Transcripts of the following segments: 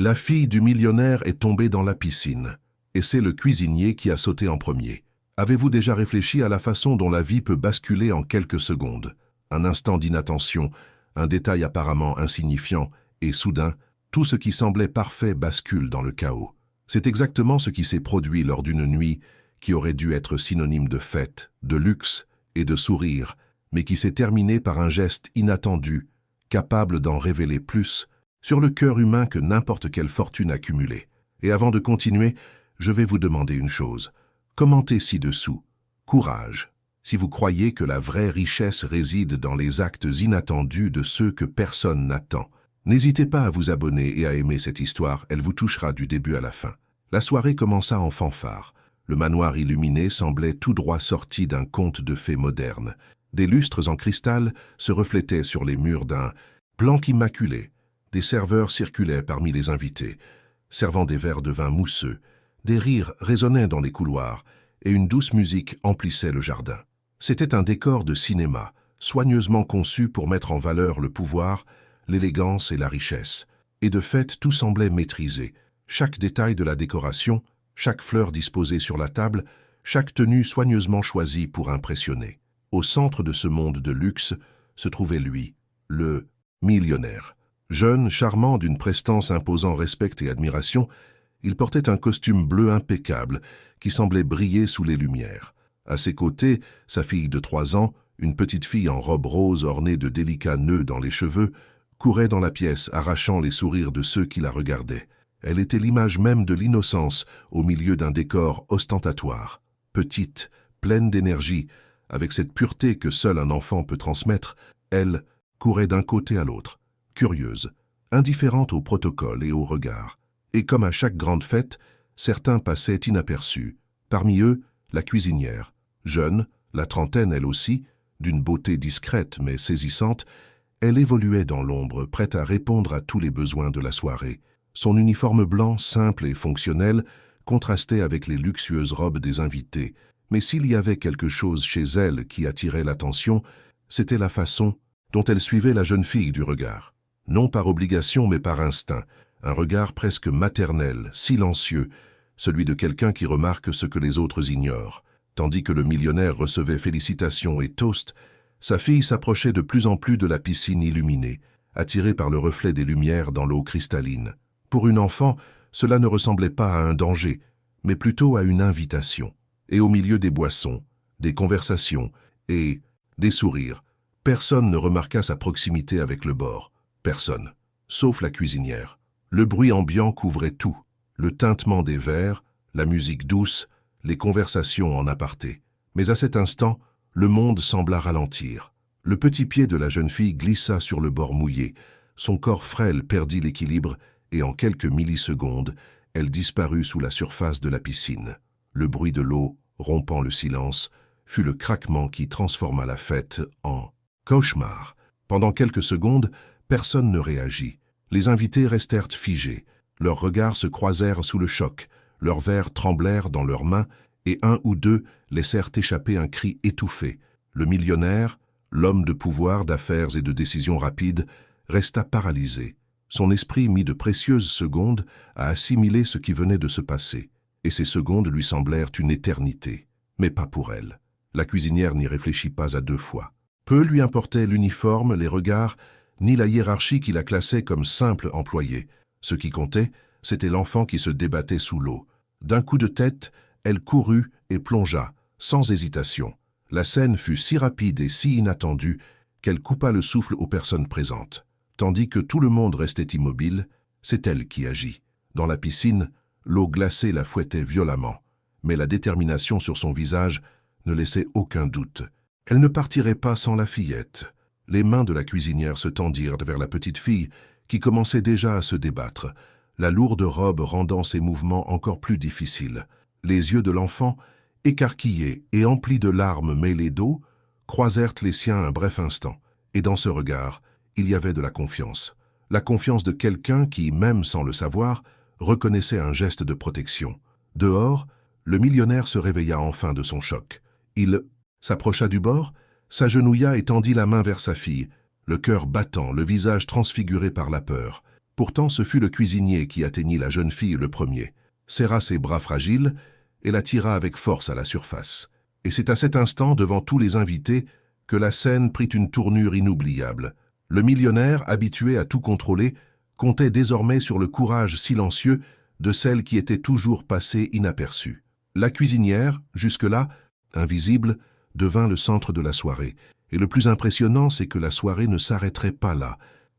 La fille du millionnaire est tombée dans la piscine, et c'est le cuisinier qui a sauté en premier. Avez-vous déjà réfléchi à la façon dont la vie peut basculer en quelques secondes? Un instant d'inattention, un détail apparemment insignifiant, et soudain, tout ce qui semblait parfait bascule dans le chaos. C'est exactement ce qui s'est produit lors d'une nuit qui aurait dû être synonyme de fête, de luxe et de sourire, mais qui s'est terminée par un geste inattendu, capable d'en révéler plus sur le cœur humain que n'importe quelle fortune accumulée. Et avant de continuer, je vais vous demander une chose. Commentez ci-dessous. Courage. Si vous croyez que la vraie richesse réside dans les actes inattendus de ceux que personne n'attend, n'hésitez pas à vous abonner et à aimer cette histoire, elle vous touchera du début à la fin. La soirée commença en fanfare. Le manoir illuminé semblait tout droit sorti d'un conte de fées moderne. Des lustres en cristal se reflétaient sur les murs d'un blanc immaculé. Des serveurs circulaient parmi les invités, servant des verres de vin mousseux. Des rires résonnaient dans les couloirs, et une douce musique emplissait le jardin. C'était un décor de cinéma, soigneusement conçu pour mettre en valeur le pouvoir, l'élégance et la richesse. Et de fait, tout semblait maîtrisé. Chaque détail de la décoration, chaque fleur disposée sur la table, chaque tenue soigneusement choisie pour impressionner. Au centre de ce monde de luxe se trouvait lui, le millionnaire. Jeune, charmant, d'une prestance imposant respect et admiration, il portait un costume bleu impeccable qui semblait briller sous les lumières. À ses côtés, sa fille de 3 ans, une petite fille en robe rose ornée de délicats nœuds dans les cheveux, courait dans la pièce, arrachant les sourires de ceux qui la regardaient. Elle était l'image même de l'innocence au milieu d'un décor ostentatoire. Petite, pleine d'énergie, avec cette pureté que seul un enfant peut transmettre, elle courait d'un côté à l'autre, curieuse, indifférente au protocole et au regard. Et comme à chaque grande fête, certains passaient inaperçus. Parmi eux, la cuisinière, jeune, la trentaine elle aussi, d'une beauté discrète mais saisissante, elle évoluait dans l'ombre, prête à répondre à tous les besoins de la soirée. Son uniforme blanc, simple et fonctionnel, contrastait avec les luxueuses robes des invités. Mais s'il y avait quelque chose chez elle qui attirait l'attention, c'était la façon dont elle suivait la jeune fille du regard. Non par obligation mais par instinct, un regard presque maternel, silencieux, celui de quelqu'un qui remarque ce que les autres ignorent. Tandis que le millionnaire recevait félicitations et toasts, sa fille s'approchait de plus en plus de la piscine illuminée, attirée par le reflet des lumières dans l'eau cristalline. Pour une enfant, cela ne ressemblait pas à un danger, mais plutôt à une invitation. Et au milieu des boissons, des conversations et des sourires, personne ne remarqua sa proximité avec le bord. Personne, sauf la cuisinière. Le bruit ambiant couvrait tout, le tintement des verres, la musique douce, les conversations en aparté. Mais à cet instant, le monde sembla ralentir. Le petit pied de la jeune fille glissa sur le bord mouillé, son corps frêle perdit l'équilibre et en quelques millisecondes, elle disparut sous la surface de la piscine. Le bruit de l'eau, rompant le silence, fut le craquement qui transforma la fête en cauchemar. Pendant quelques secondes, personne ne réagit. Les invités restèrent figés. Leurs regards se croisèrent sous le choc, leurs verres tremblèrent dans leurs mains et un ou deux laissèrent échapper un cri étouffé. Le millionnaire, l'homme de pouvoir, d'affaires et de décisions rapides, resta paralysé. Son esprit mit de précieuses secondes à assimiler ce qui venait de se passer, et ces secondes lui semblèrent une éternité. Mais pas pour elle. La cuisinière n'y réfléchit pas à 2 fois. Peu lui importait l'uniforme, les regards, ni la hiérarchie qui la classait comme simple employée. Ce qui comptait, c'était l'enfant qui se débattait sous l'eau. D'un coup de tête, elle courut et plongea, sans hésitation. La scène fut si rapide et si inattendue qu'elle coupa le souffle aux personnes présentes. Tandis que tout le monde restait immobile, c'est elle qui agit. Dans la piscine, l'eau glacée la fouettait violemment, mais la détermination sur son visage ne laissait aucun doute. Elle ne partirait pas sans la fillette. Les mains de la cuisinière se tendirent vers la petite fille qui commençait déjà à se débattre, la lourde robe rendant ses mouvements encore plus difficiles. Les yeux de l'enfant, écarquillés et emplis de larmes mêlées d'eau, croisèrent les siens un bref instant, et dans ce regard, il y avait de la confiance de quelqu'un qui, même sans le savoir, reconnaissait un geste de protection. Dehors, le millionnaire se réveilla enfin de son choc. Il s'approcha du bord, s'agenouilla et tendit la main vers sa fille, le cœur battant, le visage transfiguré par la peur. « Pourtant, ce fut le cuisinier qui atteignit la jeune fille le premier, serra ses bras fragiles et la tira avec force à la surface. Et c'est à cet instant, devant tous les invités, que la scène prit une tournure inoubliable. Le millionnaire, habitué à tout contrôler, comptait désormais sur le courage silencieux de celle qui était toujours passée inaperçue. La cuisinière, jusque-là, invisible, devint le centre de la soirée. Et le plus impressionnant, c'est que la soirée ne s'arrêterait pas là,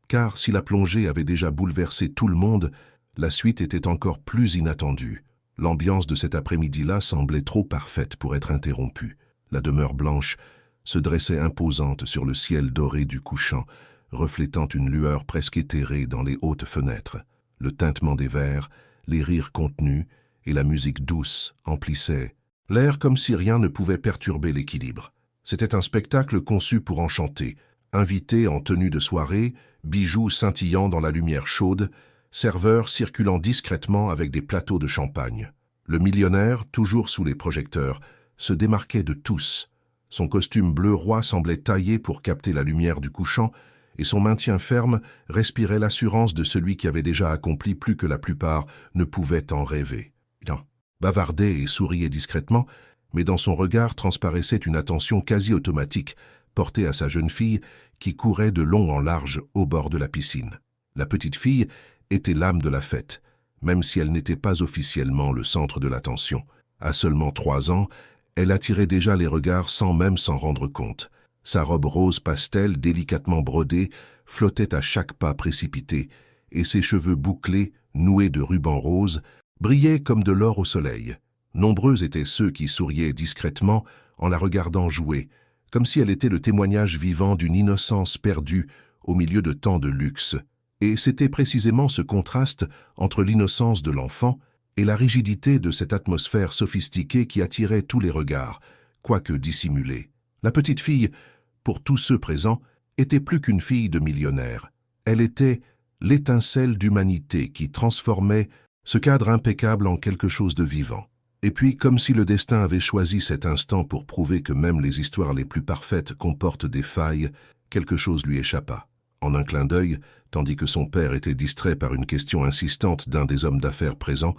car si la plongée avait déjà bouleversé tout le monde, la suite était encore plus inattendue. L'ambiance de cet après-midi-là semblait trop parfaite pour être interrompue. La demeure blanche se dressait imposante sur le ciel doré du couchant, reflétant une lueur presque éthérée dans les hautes fenêtres. Le tintement des verres, les rires contenus et la musique douce emplissaient l'air comme si rien ne pouvait perturber l'équilibre. C'était un spectacle conçu pour enchanter. Invités en tenue de soirée, bijoux scintillant dans la lumière chaude, serveurs circulant discrètement avec des plateaux de champagne. Le millionnaire, toujours sous les projecteurs, se démarquait de tous. Son costume bleu roi semblait taillé pour capter la lumière du couchant, et son maintien ferme respirait l'assurance de celui qui avait déjà accompli plus que la plupart ne pouvaient en rêver. Il bavardait et souriait discrètement, mais dans son regard transparaissait une attention quasi automatique, portée à sa jeune fille qui courait de long en large au bord de la piscine. La petite fille était l'âme de la fête, même si elle n'était pas officiellement le centre de l'attention. À seulement 3 ans, elle attirait déjà les regards sans même s'en rendre compte. Sa robe rose pastel, délicatement brodée, flottait à chaque pas précipité, et ses cheveux bouclés, noués de rubans roses, brillaient comme de l'or au soleil. Nombreux étaient ceux qui souriaient discrètement en la regardant jouer, comme si elle était le témoignage vivant d'une innocence perdue au milieu de tant de luxe. Et c'était précisément ce contraste entre l'innocence de l'enfant et la rigidité de cette atmosphère sophistiquée qui attirait tous les regards, quoique dissimulée. La petite fille, pour tous ceux présents, était plus qu'une fille de millionnaire. Elle était l'étincelle d'humanité qui transformait ce cadre impeccable en quelque chose de vivant. Et puis, comme si le destin avait choisi cet instant pour prouver que même les histoires les plus parfaites comportent des failles, quelque chose lui échappa. En un clin d'œil, tandis que son père était distrait par une question insistante d'un des hommes d'affaires présents,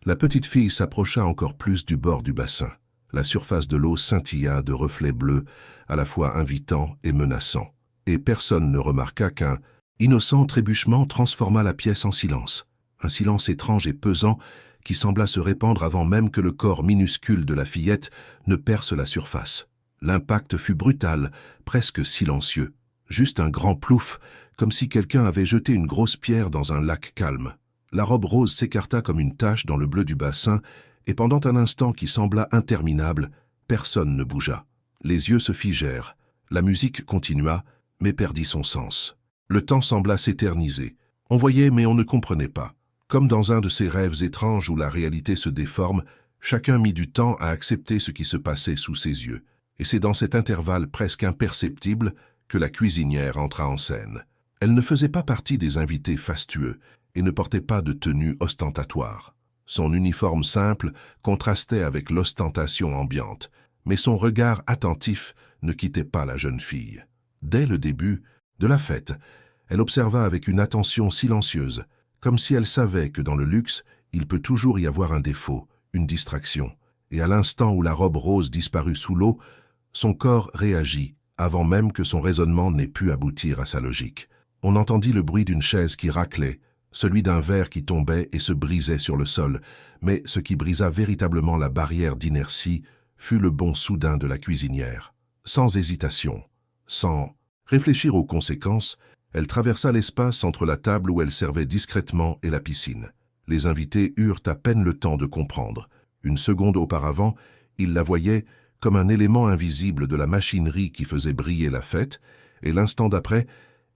la petite fille s'approcha encore plus du bord du bassin. La surface de l'eau scintilla de reflets bleus, à la fois invitants et menaçants. Et personne ne remarqua qu'un innocent trébuchement transforma la pièce en silence. Un silence étrange et pesant qui sembla se répandre avant même que le corps minuscule de la fillette ne perce la surface. L'impact fut brutal, presque silencieux. Juste un grand plouf, comme si quelqu'un avait jeté une grosse pierre dans un lac calme. La robe rose s'écarta comme une tache dans le bleu du bassin, et pendant un instant qui sembla interminable, personne ne bougea. Les yeux se figèrent. La musique continua, mais perdit son sens. Le temps sembla s'éterniser. On voyait, mais on ne comprenait pas. Comme dans un de ces rêves étranges où la réalité se déforme, chacun mit du temps à accepter ce qui se passait sous ses yeux. Et c'est dans cet intervalle presque imperceptible que la cuisinière entra en scène. Elle ne faisait pas partie des invités fastueux et ne portait pas de tenue ostentatoire. Son uniforme simple contrastait avec l'ostentation ambiante, mais son regard attentif ne quittait pas la jeune fille. Dès le début de la fête, elle observa avec une attention silencieuse, comme si elle savait que dans le luxe, il peut toujours y avoir un défaut, une distraction. Et à l'instant où la robe rose disparut sous l'eau, son corps réagit, avant même que son raisonnement n'ait pu aboutir à sa logique. On entendit le bruit d'une chaise qui raclait, celui d'un verre qui tombait et se brisait sur le sol, mais ce qui brisa véritablement la barrière d'inertie fut le bond soudain de la cuisinière. Sans hésitation, sans réfléchir aux conséquences, elle traversa l'espace entre la table où elle servait discrètement et la piscine. Les invités eurent à peine le temps de comprendre. Une seconde auparavant, ils la voyaient comme un élément invisible de la machinerie qui faisait briller la fête, et l'instant d'après,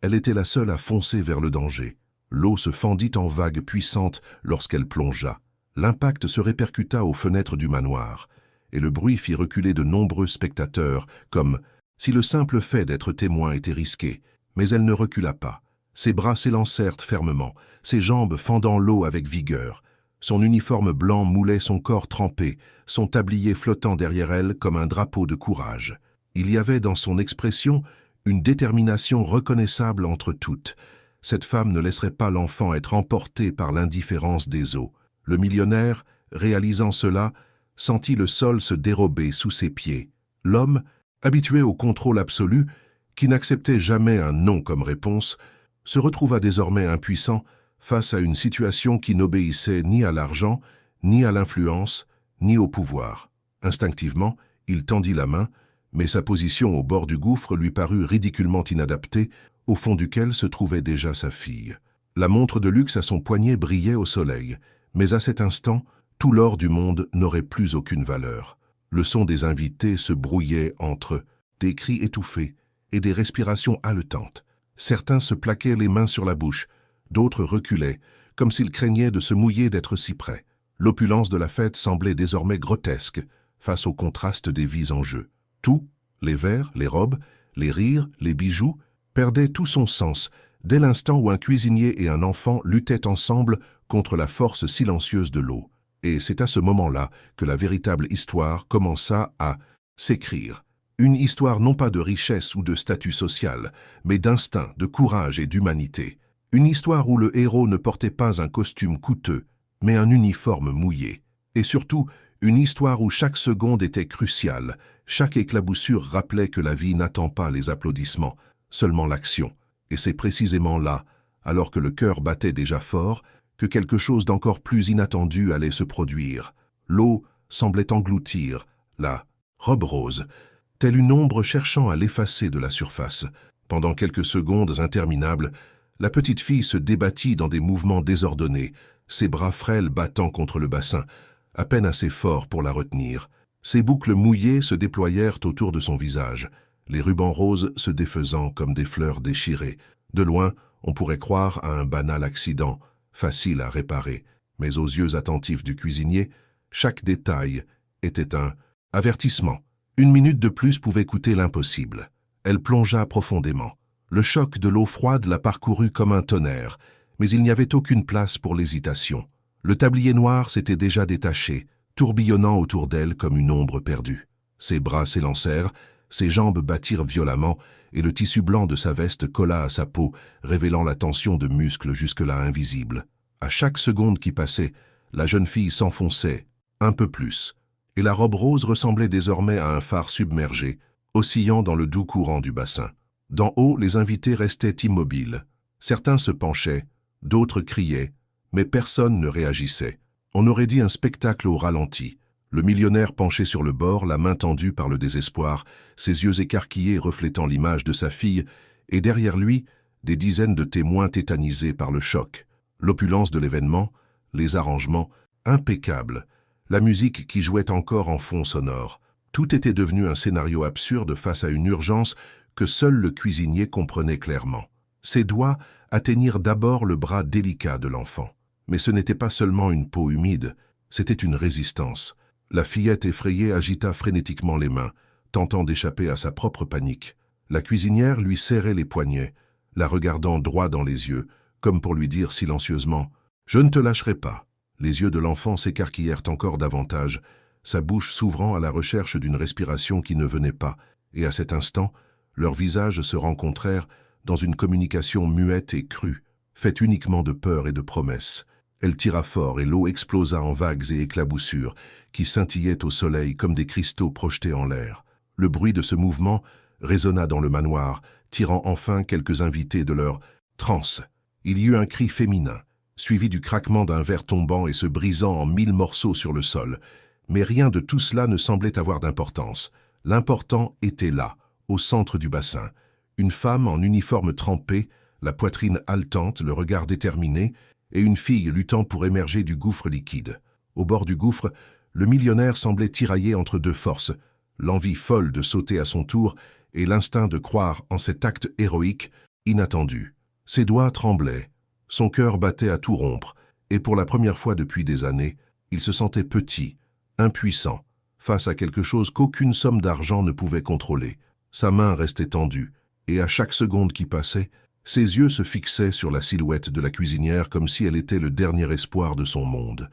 elle était la seule à foncer vers le danger. L'eau se fendit en vagues puissantes lorsqu'elle plongea. L'impact se répercuta aux fenêtres du manoir, et le bruit fit reculer de nombreux spectateurs, comme si le simple fait d'être témoin était risqué. Mais elle ne recula pas. Ses bras s'élancèrent fermement, ses jambes fendant l'eau avec vigueur. Son uniforme blanc moulait son corps trempé, son tablier flottant derrière elle comme un drapeau de courage. Il y avait dans son expression une détermination reconnaissable entre toutes, Cette femme ne laisserait pas l'enfant être emporté par l'indifférence des eaux. Le millionnaire, réalisant cela, sentit le sol se dérober sous ses pieds. L'homme, habitué au contrôle absolu, qui n'acceptait jamais un non comme réponse, se retrouva désormais impuissant face à une situation qui n'obéissait ni à l'argent, ni à l'influence, ni au pouvoir. Instinctivement, il tendit la main, mais sa position au bord du gouffre lui parut ridiculement inadaptée, au fond duquel se trouvait déjà sa fille. La montre de luxe à son poignet brillait au soleil, mais à cet instant, tout l'or du monde n'aurait plus aucune valeur. Le son des invités se brouillait entre des cris étouffés et des respirations haletantes. Certains se plaquaient les mains sur la bouche, d'autres reculaient, comme s'ils craignaient de se mouiller d'être si près. L'opulence de la fête semblait désormais grotesque face au contraste des vies en jeu. Tout, les verres, les robes, les rires, les bijoux, perdait tout son sens dès l'instant où un cuisinier et un enfant luttaient ensemble contre la force silencieuse de l'eau. Et c'est à ce moment-là que la véritable histoire commença à s'écrire. Une histoire non pas de richesse ou de statut social, mais d'instinct, de courage et d'humanité. Une histoire où le héros ne portait pas un costume coûteux, mais un uniforme mouillé. Et surtout, une histoire où chaque seconde était cruciale, chaque éclaboussure rappelait que la vie n'attend pas les applaudissements, seulement l'action. Et c'est précisément là, alors que le cœur battait déjà fort, que quelque chose d'encore plus inattendu allait se produire. L'eau semblait engloutir la robe rose, telle une ombre cherchant à l'effacer de la surface. Pendant quelques secondes interminables, la petite fille se débattit dans des mouvements désordonnés, ses bras frêles battant contre le bassin, à peine assez forts pour la retenir. Ses boucles mouillées se déployèrent autour de son visage, les rubans roses se défaisant comme des fleurs déchirées. De loin, on pourrait croire à un banal accident, facile à réparer, mais aux yeux attentifs du cuisinier, chaque détail était un avertissement. Une minute de plus pouvait coûter l'impossible. Elle plongea profondément. Le choc de l'eau froide la parcourut comme un tonnerre, mais il n'y avait aucune place pour l'hésitation. Le tablier noir s'était déjà détaché, tourbillonnant autour d'elle comme une ombre perdue. Ses bras s'élancèrent, ses jambes battirent violemment, et le tissu blanc de sa veste colla à sa peau, révélant la tension de muscles jusque-là invisibles. À chaque seconde qui passait, la jeune fille s'enfonçait, un peu plus, et la robe rose ressemblait désormais à un phare submergé, oscillant dans le doux courant du bassin. D'en haut, les invités restaient immobiles. Certains se penchaient, d'autres criaient, mais personne ne réagissait. On aurait dit un spectacle au ralenti. Le millionnaire penché sur le bord, la main tendue par le désespoir, ses yeux écarquillés reflétant l'image de sa fille, et derrière lui, des dizaines de témoins tétanisés par le choc. L'opulence de l'événement, les arrangements, impeccables, la musique qui jouait encore en fond sonore. Tout était devenu un scénario absurde face à une urgence que seul le cuisinier comprenait clairement. Ses doigts atteignirent d'abord le bras délicat de l'enfant. Mais ce n'était pas seulement une peau humide, c'était une résistance. La fillette effrayée agita frénétiquement les mains, tentant d'échapper à sa propre panique. La cuisinière lui serrait les poignets, la regardant droit dans les yeux, comme pour lui dire silencieusement « Je ne te lâcherai pas ». Les yeux de l'enfant s'écarquillèrent encore davantage, sa bouche s'ouvrant à la recherche d'une respiration qui ne venait pas, et à cet instant, leurs visages se rencontrèrent dans une communication muette et crue, faite uniquement de peur et de promesses. Elle tira fort et l'eau explosa en vagues et éclaboussures, qui scintillaient au soleil comme des cristaux projetés en l'air. Le bruit de ce mouvement résonna dans le manoir, tirant enfin quelques invités de leur transe. Il y eut un cri féminin, suivi du craquement d'un verre tombant et se brisant en 1000 morceaux sur le sol. Mais rien de tout cela ne semblait avoir d'importance. L'important était là, au centre du bassin. Une femme en uniforme trempé, la poitrine haletante, le regard déterminé, et une fille luttant pour émerger du gouffre liquide. Au bord du gouffre, le millionnaire semblait tiraillé entre deux forces, l'envie folle de sauter à son tour et l'instinct de croire en cet acte héroïque, inattendu. Ses doigts tremblaient, son cœur battait à tout rompre, et pour la première fois depuis des années, il se sentait petit, impuissant, face à quelque chose qu'aucune somme d'argent ne pouvait contrôler. Sa main restait tendue, et à chaque seconde qui passait, ses yeux se fixaient sur la silhouette de la cuisinière comme si elle était le dernier espoir de son monde.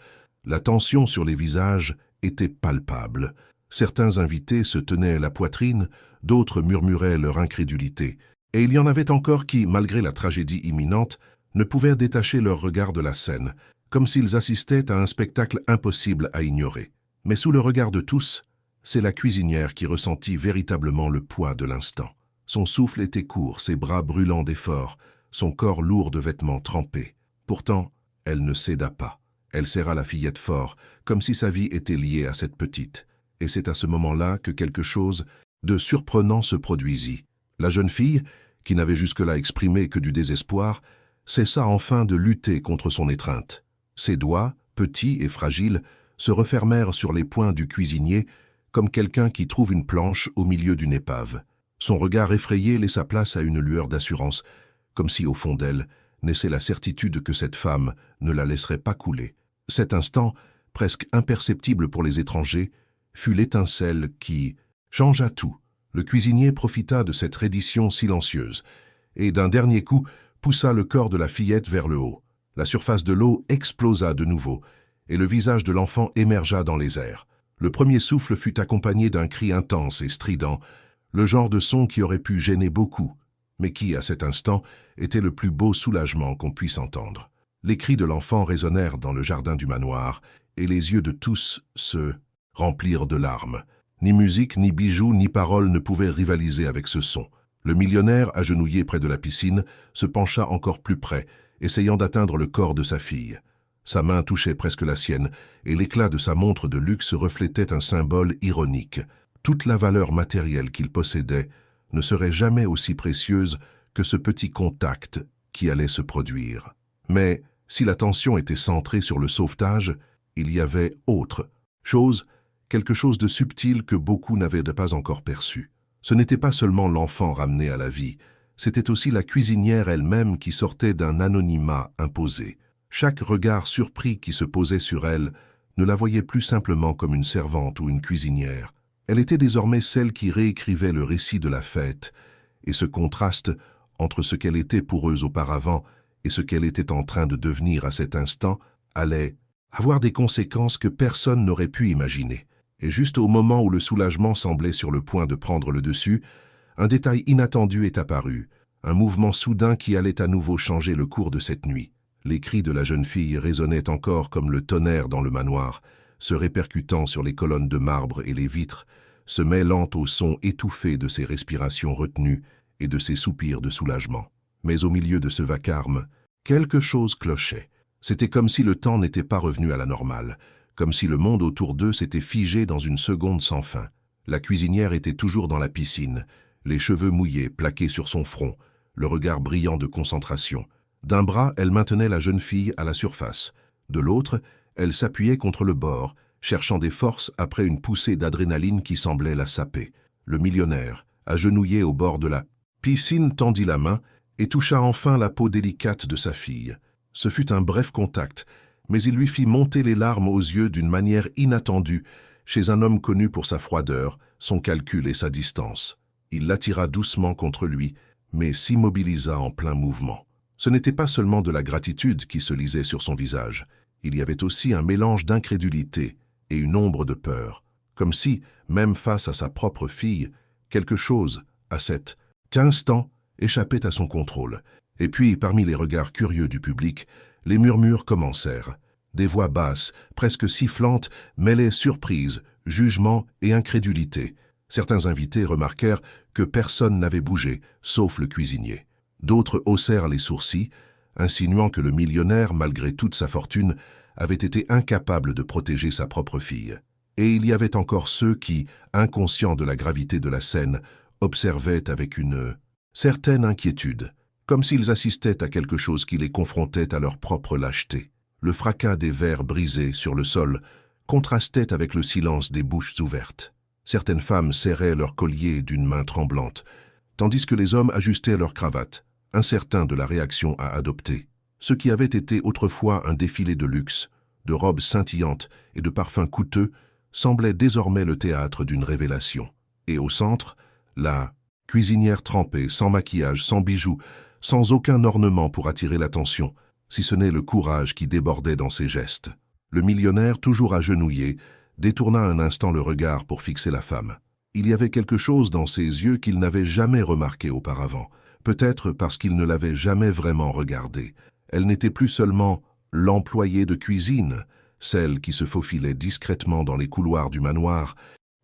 La tension sur les visages était palpable. Certains invités se tenaient la poitrine, d'autres murmuraient leur incrédulité, Et il y en avait encore qui, malgré la tragédie imminente, ne pouvaient détacher leur regard de la scène, comme s'ils assistaient à un spectacle impossible à ignorer. Mais sous le regard de tous, c'est la cuisinière qui ressentit véritablement le poids de l'instant. Son souffle était court, ses bras brûlants d'effort, son corps lourd de vêtements trempés. Pourtant, elle ne céda pas. Elle serra la fillette fort, comme si sa vie était liée à cette petite. Et c'est à ce moment-là que quelque chose de surprenant se produisit. La jeune fille, qui n'avait jusque-là exprimé que du désespoir, cessa enfin de lutter contre son étreinte. Ses doigts, petits et fragiles, se refermèrent sur les poings du cuisinier, comme quelqu'un qui trouve une planche au milieu d'une épave. Son regard effrayé laissa place à une lueur d'assurance, comme si au fond d'elle naissait la certitude que cette femme ne la laisserait pas couler. Cet instant, presque imperceptible pour les étrangers, fut l'étincelle qui changea tout. Le cuisinier profita de cette reddition silencieuse et, d'un dernier coup, poussa le corps de la fillette vers le haut. La surface de l'eau explosa de nouveau et le visage de l'enfant émergea dans les airs. Le premier souffle fut accompagné d'un cri intense et strident, le genre de son qui aurait pu gêner beaucoup, mais qui, à cet instant, était le plus beau soulagement qu'on puisse entendre. Les cris de l'enfant résonnèrent dans le jardin du manoir, et les yeux de tous se remplirent de larmes. Ni musique, ni bijoux, ni paroles ne pouvaient rivaliser avec ce son. Le millionnaire, agenouillé près de la piscine, se pencha encore plus près, essayant d'atteindre le corps de sa fille. Sa main touchait presque la sienne, et l'éclat de sa montre de luxe reflétait un symbole ironique. Toute la valeur matérielle qu'il possédait ne serait jamais aussi précieuse que ce petit contact qui allait se produire. Mais si l'attention était centrée sur le sauvetage, il y avait autre chose, quelque chose de subtil que beaucoup n'avaient pas encore perçu. Ce n'était pas seulement l'enfant ramené à la vie, c'était aussi la cuisinière elle-même qui sortait d'un anonymat imposé. Chaque regard surpris qui se posait sur elle ne la voyait plus simplement comme une servante ou une cuisinière. Elle était désormais celle qui réécrivait le récit de la fête, et ce contraste entre ce qu'elle était pour eux auparavant et ce qu'elle était en train de devenir à cet instant allait avoir des conséquences que personne n'aurait pu imaginer. Et juste au moment où le soulagement semblait sur le point de prendre le dessus, un détail inattendu est apparu, un mouvement soudain qui allait à nouveau changer le cours de cette nuit. Les cris de la jeune fille résonnaient encore comme le tonnerre dans le manoir, se répercutant sur les colonnes de marbre et les vitres, se mêlant au son étouffé de ses respirations retenues et de ses soupirs de soulagement. Mais au milieu de ce vacarme, quelque chose clochait. C'était comme si le temps n'était pas revenu à la normale, comme si le monde autour d'eux s'était figé dans une seconde sans fin. La cuisinière était toujours dans la piscine, les cheveux mouillés plaqués sur son front, le regard brillant de concentration. D'un bras, elle maintenait la jeune fille à la surface. De l'autre, elle s'appuyait contre le bord, cherchant des forces après une poussée d'adrénaline qui semblait la saper. Le millionnaire, agenouillé au bord de la piscine, tendit la main et toucha enfin la peau délicate de sa fille. Ce fut un bref contact, mais il lui fit monter les larmes aux yeux d'une manière inattendue chez un homme connu pour sa froideur, son calcul et sa distance. Il l'attira doucement contre lui, mais s'immobilisa en plein mouvement. Ce n'était pas seulement de la gratitude qui se lisait sur son visage, il y avait aussi un mélange d'incrédulité et une ombre de peur, comme si, même face à sa propre fille, quelque chose, à cet instant, échappait à son contrôle. Et puis, parmi les regards curieux du public, les murmures commencèrent. Des voix basses, presque sifflantes, mêlaient surprise, jugement et incrédulité. Certains invités remarquèrent que personne n'avait bougé, sauf le cuisinier. D'autres haussèrent les sourcils, insinuant que le millionnaire, malgré toute sa fortune, avait été incapable de protéger sa propre fille. Et il y avait encore ceux qui, inconscients de la gravité de la scène, observaient avec une certaine inquiétude, comme s'ils assistaient à quelque chose qui les confrontait à leur propre lâcheté. Le fracas des verres brisés sur le sol contrastait avec le silence des bouches ouvertes. Certaines femmes serraient leurs colliers d'une main tremblante, tandis que les hommes ajustaient leurs cravates, incertains de la réaction à adopter. Ce qui avait été autrefois un défilé de luxe, de robes scintillantes et de parfums coûteux, semblait désormais le théâtre d'une révélation. Et au centre, la cuisinière trempée, sans maquillage, sans bijoux, sans aucun ornement pour attirer l'attention, si ce n'est le courage qui débordait dans ses gestes. Le millionnaire, toujours agenouillé, détourna un instant le regard pour fixer la femme. Il y avait quelque chose dans ses yeux qu'il n'avait jamais remarqué auparavant, Peut-être parce qu'il ne l'avait jamais vraiment regardée. Elle n'était plus seulement l'employée de cuisine, celle qui se faufilait discrètement dans les couloirs du manoir,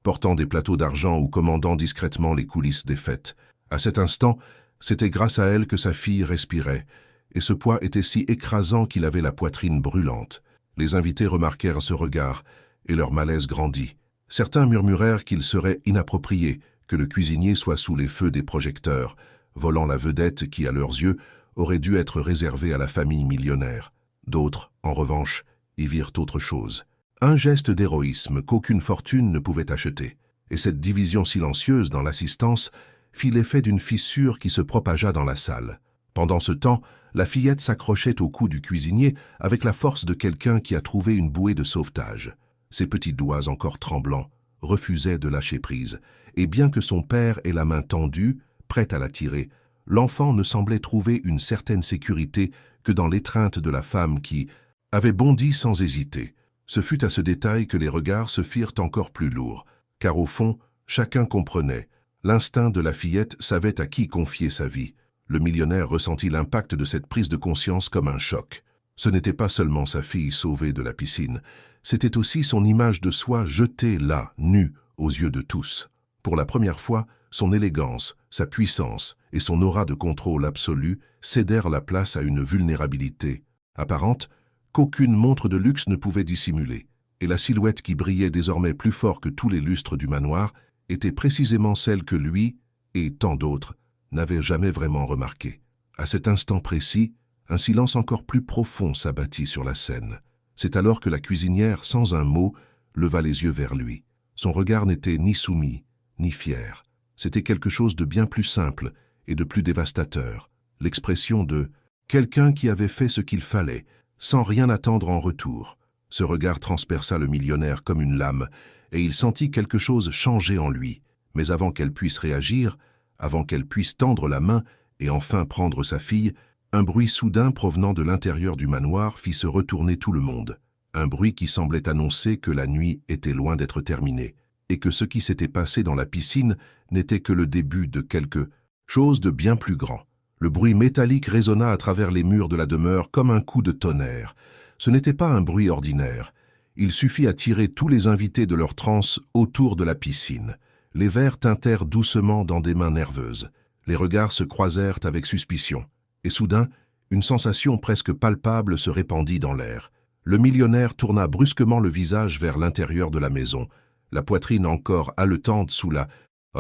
portant des plateaux d'argent ou commandant discrètement les coulisses des fêtes. À cet instant, c'était grâce à elle que sa fille respirait, et ce poids était si écrasant qu'il avait la poitrine brûlante. Les invités remarquèrent ce regard, et leur malaise grandit. Certains murmurèrent qu'il serait inapproprié que le cuisinier soit sous les feux des projecteurs, volant la vedette qui, à leurs yeux, aurait dû être réservée à la famille millionnaire. D'autres, en revanche, y virent autre chose. Un geste d'héroïsme qu'aucune fortune ne pouvait acheter. Et cette division silencieuse dans l'assistance fit l'effet d'une fissure qui se propagea dans la salle. Pendant ce temps, la fillette s'accrochait au cou du cuisinier avec la force de quelqu'un qui a trouvé une bouée de sauvetage. Ses petits doigts encore tremblants refusaient de lâcher prise, et bien que son père ait la main tendue, prête à la tirer, l'enfant ne semblait trouver une certaine sécurité que dans l'étreinte de la femme qui avait bondi sans hésiter. Ce fut à ce détail que les regards se firent encore plus lourds, car au fond, chacun comprenait. L'instinct de la fillette savait à qui confier sa vie. Le millionnaire ressentit l'impact de cette prise de conscience comme un choc. Ce n'était pas seulement sa fille sauvée de la piscine, c'était aussi son image de soi jetée là, nue, aux yeux de tous. Pour la première fois, son élégance, sa puissance et son aura de contrôle absolu cédèrent la place à une vulnérabilité apparente qu'aucune montre de luxe ne pouvait dissimuler, et la silhouette qui brillait désormais plus fort que tous les lustres du manoir était précisément celle que lui, et tant d'autres, n'avaient jamais vraiment remarquée. À cet instant précis, un silence encore plus profond s'abattit sur la scène. C'est alors que la cuisinière, sans un mot, leva les yeux vers lui. Son regard n'était ni soumis, ni fier. C'était quelque chose de bien plus simple et de plus dévastateur. L'expression de « quelqu'un qui avait fait ce qu'il fallait », sans rien attendre en retour. Ce regard transperça le millionnaire comme une lame, et il sentit quelque chose changer en lui. Mais avant qu'elle puisse réagir, avant qu'elle puisse tendre la main et enfin prendre sa fille, un bruit soudain provenant de l'intérieur du manoir fit se retourner tout le monde. Un bruit qui semblait annoncer que la nuit était loin d'être terminée, et que ce qui s'était passé dans la piscine n'était que le début de quelque chose de bien plus grand. Le bruit métallique résonna à travers les murs de la demeure comme un coup de tonnerre. Ce n'était pas un bruit ordinaire. Il suffit à tirer tous les invités de leur transe autour de la piscine. Les verres tintèrent doucement dans des mains nerveuses. Les regards se croisèrent avec suspicion. Et soudain, une sensation presque palpable se répandit dans l'air. Le millionnaire tourna brusquement le visage vers l'intérieur de la maison, la poitrine encore haletante sous la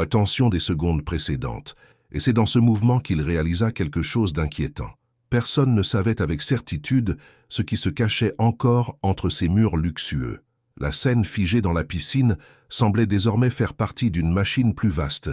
tension des secondes précédentes. Et c'est dans ce mouvement qu'il réalisa quelque chose d'inquiétant. Personne ne savait avec certitude ce qui se cachait encore entre ces murs luxueux. La scène figée dans la piscine semblait désormais faire partie d'une machine plus vaste,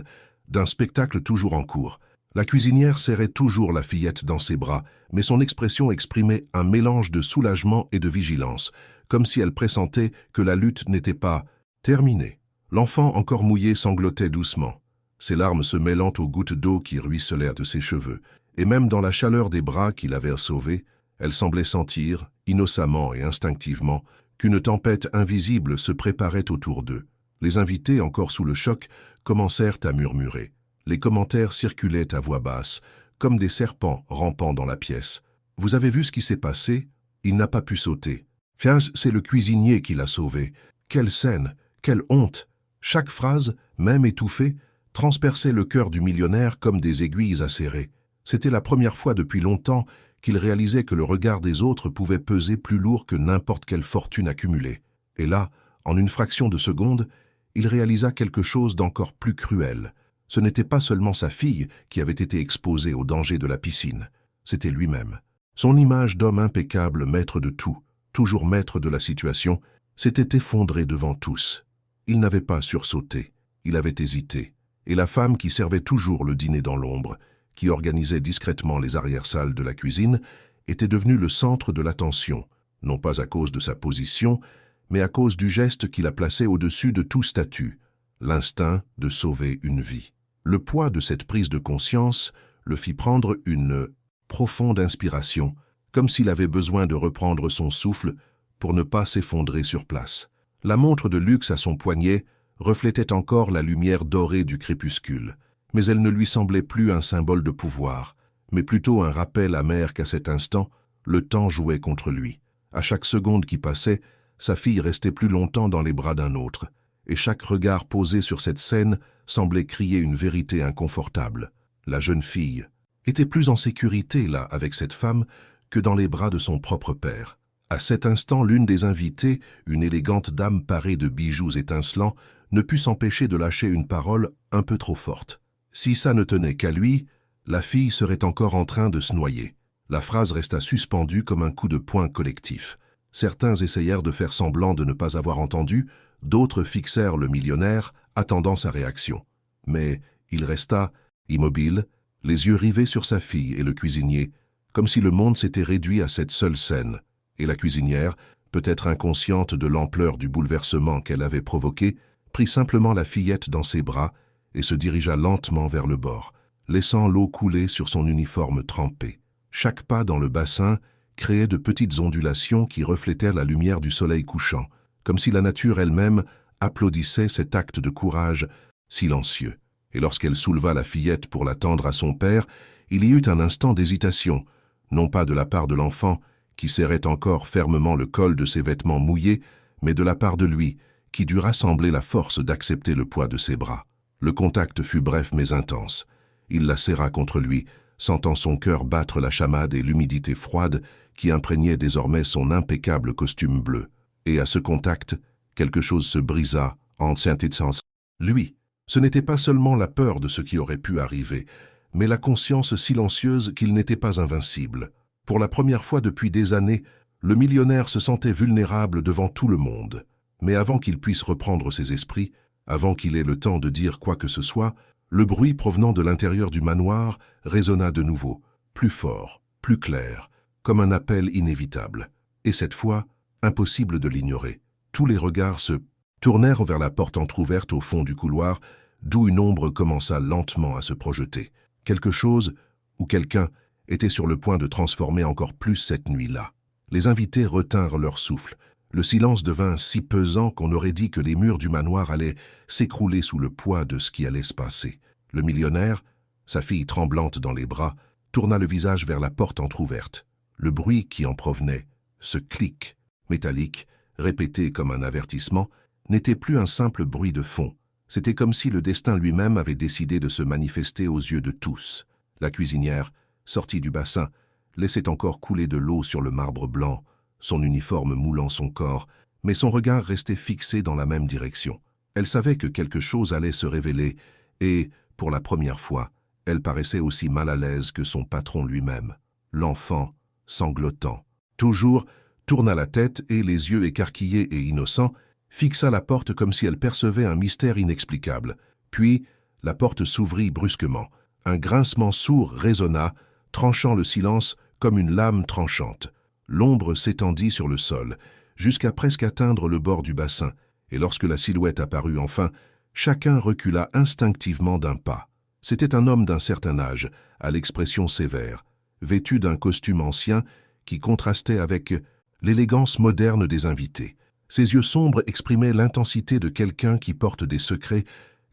d'un spectacle toujours en cours. La cuisinière serrait toujours la fillette dans ses bras, mais son expression exprimait un mélange de soulagement et de vigilance, comme si elle pressentait que la lutte n'était pas terminée. L'enfant encore mouillé sanglotait doucement, ses larmes se mêlant aux gouttes d'eau qui ruisselèrent de ses cheveux, et même dans la chaleur des bras qui l'avaient sauvée, elle semblait sentir, innocemment et instinctivement, qu'une tempête invisible se préparait autour d'eux. Les invités, encore sous le choc, commencèrent à murmurer. Les commentaires circulaient à voix basse, comme des serpents rampant dans la pièce. « Vous avez vu ce qui s'est passé? Il n'a pas pu sauter. Fiaz, c'est le cuisinier qui l'a sauvé. Quelle scène! Quelle honte !» Chaque phrase, même étouffée, transperçait le cœur du millionnaire comme des aiguilles acérées. C'était la première fois depuis longtemps qu'il réalisait que le regard des autres pouvait peser plus lourd que n'importe quelle fortune accumulée. Et là, en une fraction de seconde, il réalisa quelque chose d'encore plus cruel. Ce n'était pas seulement sa fille qui avait été exposée au danger de la piscine, c'était lui-même. Son image d'homme impeccable, maître de tout, toujours maître de la situation, s'était effondrée devant tous. Il n'avait pas sursauté, il avait hésité, et la femme qui servait toujours le dîner dans l'ombre, qui organisait discrètement les arrière-salles de la cuisine, était devenue le centre de l'attention, non pas à cause de sa position, mais à cause du geste qui la plaçait au-dessus de tout statut, l'instinct de sauver une vie. Le poids de cette prise de conscience le fit prendre une profonde inspiration, comme s'il avait besoin de reprendre son souffle pour ne pas s'effondrer sur place. La montre de luxe à son poignet reflétait encore la lumière dorée du crépuscule, mais elle ne lui semblait plus un symbole de pouvoir, mais plutôt un rappel amer qu'à cet instant, le temps jouait contre lui. À chaque seconde qui passait, sa fille restait plus longtemps dans les bras d'un autre, et chaque regard posé sur cette scène semblait crier une vérité inconfortable. La jeune fille était plus en sécurité là avec cette femme que dans les bras de son propre père. À cet instant, l'une des invitées, une élégante dame parée de bijoux étincelants, ne put s'empêcher de lâcher une parole un peu trop forte. Si ça ne tenait qu'à lui, la fille serait encore en train de se noyer. La phrase resta suspendue comme un coup de poing collectif. Certains essayèrent de faire semblant de ne pas avoir entendu, d'autres fixèrent le millionnaire, attendant sa réaction. Mais il resta immobile, les yeux rivés sur sa fille et le cuisinier, comme si le monde s'était réduit à cette seule scène. Et la cuisinière, peut-être inconsciente de l'ampleur du bouleversement qu'elle avait provoqué, prit simplement la fillette dans ses bras et se dirigea lentement vers le bord, laissant l'eau couler sur son uniforme trempé. Chaque pas dans le bassin créait de petites ondulations qui reflétaient la lumière du soleil couchant, comme si la nature elle-même applaudissait cet acte de courage silencieux. Et lorsqu'elle souleva la fillette pour la tendre à son père, il y eut un instant d'hésitation, non pas de la part de l'enfant, qui serrait encore fermement le col de ses vêtements mouillés, mais de la part de lui, qui dut rassembler la force d'accepter le poids de ses bras. Le contact fut bref mais intense. Il la serra contre lui, sentant son cœur battre la chamade et l'humidité froide qui imprégnaient désormais son impeccable costume bleu. Et à ce contact, quelque chose se brisa en scintillance. Lui, ce n'était pas seulement la peur de ce qui aurait pu arriver, mais la conscience silencieuse qu'il n'était pas invincible. Pour la première fois depuis des années, le millionnaire se sentait vulnérable devant tout le monde. Mais avant qu'il puisse reprendre ses esprits, avant qu'il ait le temps de dire quoi que ce soit, le bruit provenant de l'intérieur du manoir résonna de nouveau, plus fort, plus clair, comme un appel inévitable. Et cette fois, impossible de l'ignorer. Tous les regards se tournèrent vers la porte entr'ouverte au fond du couloir, d'où une ombre commença lentement à se projeter. Quelque chose, ou quelqu'un, était sur le point de transformer encore plus cette nuit-là. Les invités retinrent leur souffle. Le silence devint si pesant qu'on aurait dit que les murs du manoir allaient s'écrouler sous le poids de ce qui allait se passer. Le millionnaire, sa fille tremblante dans les bras, tourna le visage vers la porte entr'ouverte. Le bruit qui en provenait, ce clic métallique, répété comme un avertissement, n'était plus un simple bruit de fond. C'était comme si le destin lui-même avait décidé de se manifester aux yeux de tous. La cuisinière, sortie du bassin, laissait encore couler de l'eau sur le marbre blanc, son uniforme moulant son corps, mais son regard restait fixé dans la même direction. Elle savait que quelque chose allait se révéler, et, pour la première fois, elle paraissait aussi mal à l'aise que son patron lui-même. L'enfant, sanglotant, toujours, tourna la tête et, les yeux écarquillés et innocents, fixa la porte comme si elle percevait un mystère inexplicable. Puis, la porte s'ouvrit brusquement. Un grincement sourd résonna, tranchant le silence comme une lame tranchante. L'ombre s'étendit sur le sol, jusqu'à presque atteindre le bord du bassin, et lorsque la silhouette apparut enfin, chacun recula instinctivement d'un pas. C'était un homme d'un certain âge, à l'expression sévère, vêtu d'un costume ancien qui contrastait avec l'élégance moderne des invités. Ses yeux sombres exprimaient l'intensité de quelqu'un qui porte des secrets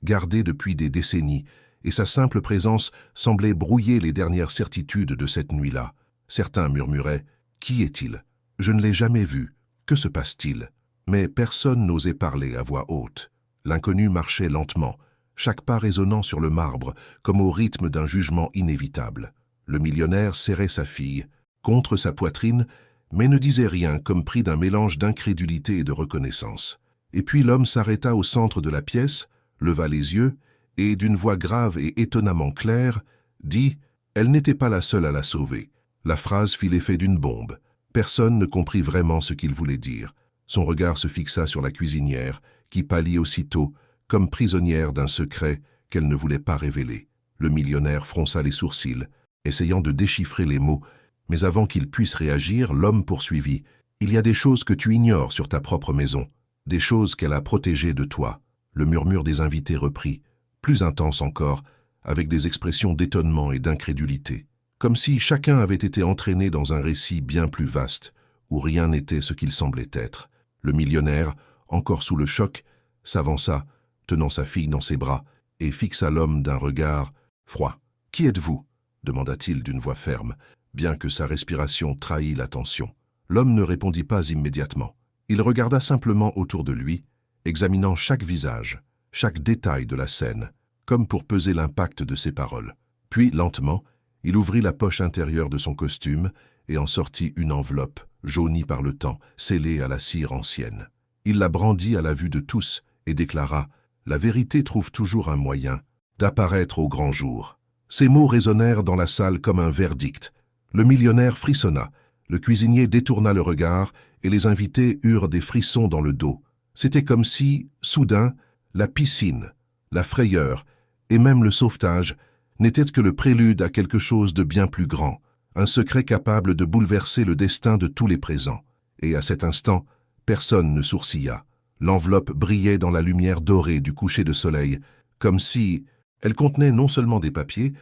gardés depuis des décennies, et sa simple présence semblait brouiller les dernières certitudes de cette nuit-là. Certains murmuraient « Qui est-il ? Je ne l'ai jamais vu. Que se passe-t-il » Mais personne n'osait parler à voix haute. L'inconnu marchait lentement, chaque pas résonnant sur le marbre, comme au rythme d'un jugement inévitable. Le millionnaire serrait sa fille, contre sa poitrine, mais ne disait rien, comme pris d'un mélange d'incrédulité et de reconnaissance. Et puis l'homme s'arrêta au centre de la pièce, leva les yeux, et d'une voix grave et étonnamment claire, dit « Elle n'était pas la seule à la sauver ». La phrase fit l'effet d'une bombe. Personne ne comprit vraiment ce qu'il voulait dire. Son regard se fixa sur la cuisinière, qui pâlit aussitôt, comme prisonnière d'un secret qu'elle ne voulait pas révéler. Le millionnaire fronça les sourcils, essayant de déchiffrer les mots, mais avant qu'il puisse réagir, l'homme poursuivit. « Il y a des choses que tu ignores sur ta propre maison, des choses qu'elle a protégées de toi. » Le murmure des invités reprit, plus intense encore, avec des expressions d'étonnement et d'incrédulité, comme si chacun avait été entraîné dans un récit bien plus vaste, où rien n'était ce qu'il semblait être. Le millionnaire, encore sous le choc, s'avança, tenant sa fille dans ses bras, et fixa l'homme d'un regard froid. « Qui êtes-vous » demanda-t-il d'une voix ferme, bien que sa respiration trahît la tension. L'homme ne répondit pas immédiatement. Il regarda simplement autour de lui, examinant chaque visage, chaque détail de la scène, comme pour peser l'impact de ses paroles. Puis, lentement, il ouvrit la poche intérieure de son costume et en sortit une enveloppe, jaunie par le temps, scellée à la cire ancienne. Il la brandit à la vue de tous et déclara « La vérité trouve toujours un moyen d'apparaître au grand jour ». Ces mots résonnèrent dans la salle comme un verdict. Le millionnaire frissonna, le cuisinier détourna le regard et les invités eurent des frissons dans le dos. C'était comme si, soudain, la piscine, la frayeur et même le sauvetage n'étaient que le prélude à quelque chose de bien plus grand, un secret capable de bouleverser le destin de tous les présents. Et à cet instant, personne ne sourcilla. L'enveloppe brillait dans la lumière dorée du coucher de soleil, comme si elle contenait non seulement des papiers,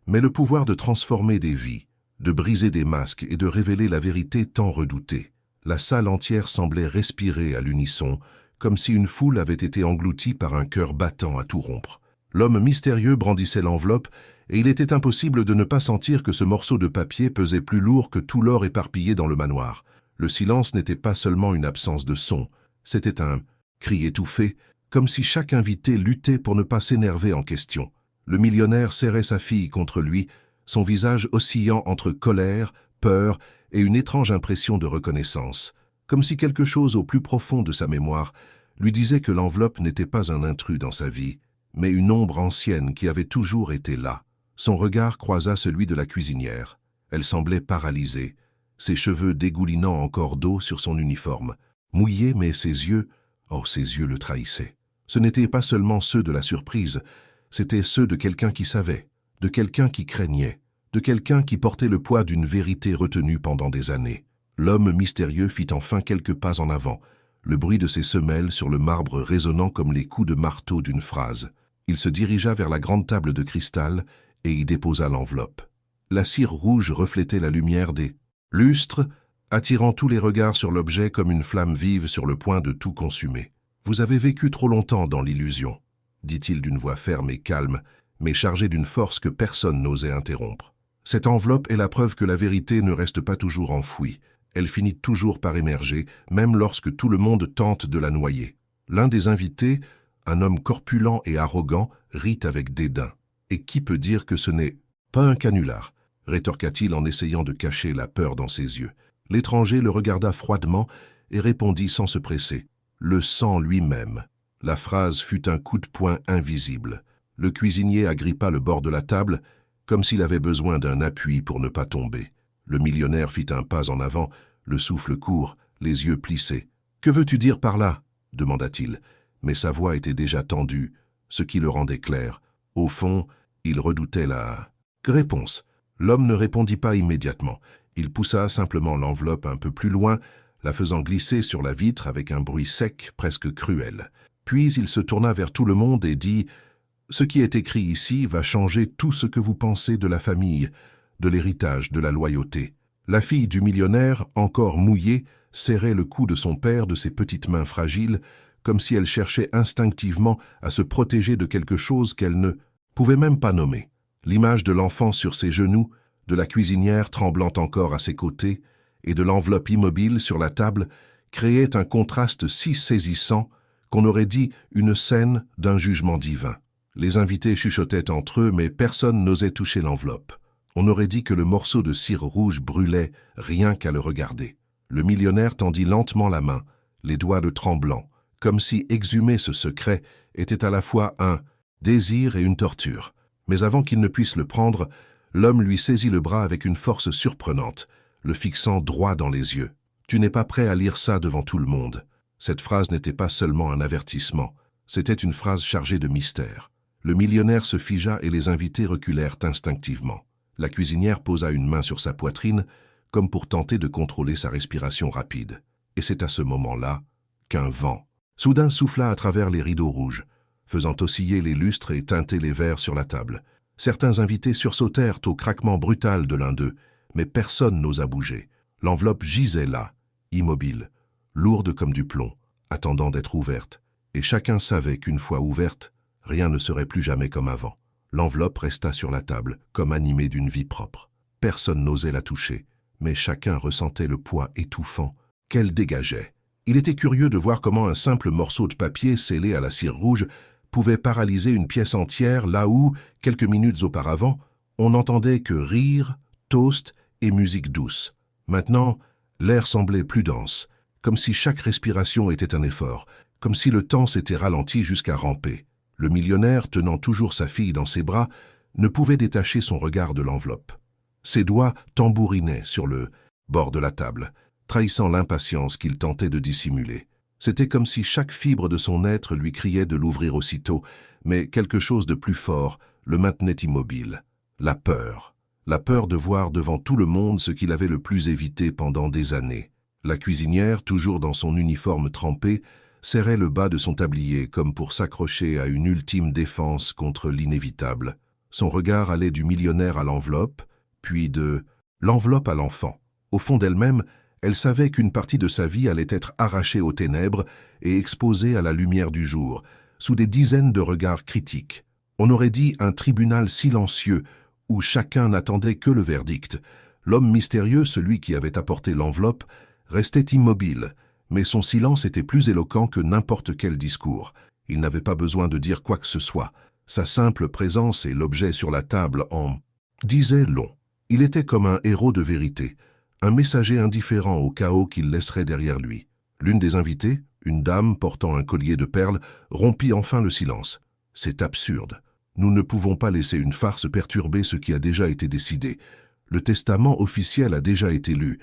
mais le pouvoir de transformer des vies, de briser des masques et de révéler la vérité tant redoutée. La salle entière semblait respirer à l'unisson, comme si une foule avait été engloutie par un cœur battant à tout rompre. L'homme mystérieux brandissait l'enveloppe, et il était impossible de ne pas sentir que ce morceau de papier pesait plus lourd que tout l'or éparpillé dans le manoir. Le silence n'était pas seulement une absence de son, c'était un cri étouffé, comme si chaque invité luttait pour ne pas s'énerver en question. Le millionnaire serrait sa fille contre lui, son visage oscillant entre colère, peur et une étrange impression de reconnaissance, comme si quelque chose au plus profond de sa mémoire lui disait que l'enveloppe n'était pas un intrus dans sa vie, mais une ombre ancienne qui avait toujours été là. Son regard croisa celui de la cuisinière. Elle semblait paralysée, ses cheveux dégoulinant encore d'eau sur son uniforme. Mouillés, mais ses yeux le trahissaient. Ce n'étaient pas seulement ceux de la surprise, c'étaient ceux de quelqu'un qui savait, de quelqu'un qui craignait, de quelqu'un qui portait le poids d'une vérité retenue pendant des années. L'homme mystérieux fit enfin quelques pas en avant, le bruit de ses semelles sur le marbre résonnant comme les coups de marteau d'une phrase. Il se dirigea vers la grande table de cristal et y déposa l'enveloppe. La cire rouge reflétait la lumière des lustres, attirant tous les regards sur l'objet comme une flamme vive sur le point de tout consumer. « Vous avez vécu trop longtemps dans l'illusion », dit-il d'une voix ferme et calme, mais chargée d'une force que personne n'osait interrompre. Cette enveloppe est la preuve que la vérité ne reste pas toujours enfouie. Elle finit toujours par émerger, même lorsque tout le monde tente de la noyer. L'un des invités, un homme corpulent et arrogant, rit avec dédain. « Et qui peut dire que ce n'est pas un canular ?» rétorqua-t-il en essayant de cacher la peur dans ses yeux. L'étranger le regarda froidement et répondit sans se presser. « Le sang lui-même. » La phrase fut un coup de poing invisible. Le cuisinier agrippa le bord de la table, comme s'il avait besoin d'un appui pour ne pas tomber. Le millionnaire fit un pas en avant, le souffle court, les yeux plissés. « Que veux-tu dire par là ?» demanda-t-il, mais sa voix était déjà tendue, ce qui le rendait clair. Au fond, il redoutait la réponse. L'homme ne répondit pas immédiatement. Il poussa simplement l'enveloppe un peu plus loin, la faisant glisser sur la vitre avec un bruit sec, presque cruel. Puis il se tourna vers tout le monde et dit « Ce qui est écrit ici va changer tout ce que vous pensez de la famille, de l'héritage, de la loyauté. » La fille du millionnaire, encore mouillée, serrait le cou de son père de ses petites mains fragiles, comme si elle cherchait instinctivement à se protéger de quelque chose qu'elle ne pouvait même pas nommer. L'image de l'enfant sur ses genoux, de la cuisinière tremblant encore à ses côtés, et de l'enveloppe immobile sur la table créait un contraste si saisissant qu'on aurait dit une scène d'un jugement divin. Les invités chuchotaient entre eux, mais personne n'osait toucher l'enveloppe. On aurait dit que le morceau de cire rouge brûlait rien qu'à le regarder. Le millionnaire tendit lentement la main, les doigts de tremblants, comme si exhumer ce secret était à la fois un désir et une torture. Mais avant qu'il ne puisse le prendre, l'homme lui saisit le bras avec une force surprenante, le fixant droit dans les yeux. « Tu n'es pas prêt à lire ça devant tout le monde. » Cette phrase n'était pas seulement un avertissement, c'était une phrase chargée de mystère. Le millionnaire se figea et les invités reculèrent instinctivement. La cuisinière posa une main sur sa poitrine, comme pour tenter de contrôler sa respiration rapide. Et c'est à ce moment-là qu'un vent soudain souffla à travers les rideaux rouges, faisant osciller les lustres et teinter les verres sur la table. Certains invités sursautèrent au craquement brutal de l'un d'eux, mais personne n'osa bouger. L'enveloppe gisait là, immobile, lourde comme du plomb, attendant d'être ouverte, et chacun savait qu'une fois ouverte, Rien ne serait plus jamais comme avant. L'enveloppe resta sur la table, comme animée d'une vie propre. Personne n'osait la toucher, mais chacun ressentait le poids étouffant qu'elle dégageait. Il était curieux de voir comment un simple morceau de papier scellé à la cire rouge pouvait paralyser une pièce entière là où, quelques minutes auparavant, on n'entendait que rire, toast et musique douce. Maintenant, l'air semblait plus dense, comme si chaque respiration était un effort, comme si le temps s'était ralenti jusqu'à ramper. Le millionnaire, tenant toujours sa fille dans ses bras, ne pouvait détacher son regard de l'enveloppe. Ses doigts tambourinaient sur le bord de la table, trahissant l'impatience qu'il tentait de dissimuler. C'était comme si chaque fibre de son être lui criait de l'ouvrir aussitôt, mais quelque chose de plus fort le maintenait immobile. La peur. La peur de voir devant tout le monde ce qu'il avait le plus évité pendant des années. La cuisinière, toujours dans son uniforme trempé, serrait le bas de son tablier comme pour s'accrocher à une ultime défense contre l'inévitable. Son regard allait du millionnaire à l'enveloppe, puis de l'enveloppe à l'enfant. Au fond d'elle-même, elle savait qu'une partie de sa vie allait être arrachée aux ténèbres et exposée à la lumière du jour, sous des dizaines de regards critiques. On aurait dit un tribunal silencieux où chacun n'attendait que le verdict. L'homme mystérieux, celui qui avait apporté l'enveloppe, restait immobile, mais son silence était plus éloquent que n'importe quel discours. Il n'avait pas besoin de dire quoi que ce soit. Sa simple présence et l'objet sur la table en disaient long. Il était comme un héros de vérité, un messager indifférent au chaos qu'il laisserait derrière lui. L'une des invitées, une dame portant un collier de perles, rompit enfin le silence. « C'est absurde. Nous ne pouvons pas laisser une farce perturber ce qui a déjà été décidé. Le testament officiel a déjà été lu. »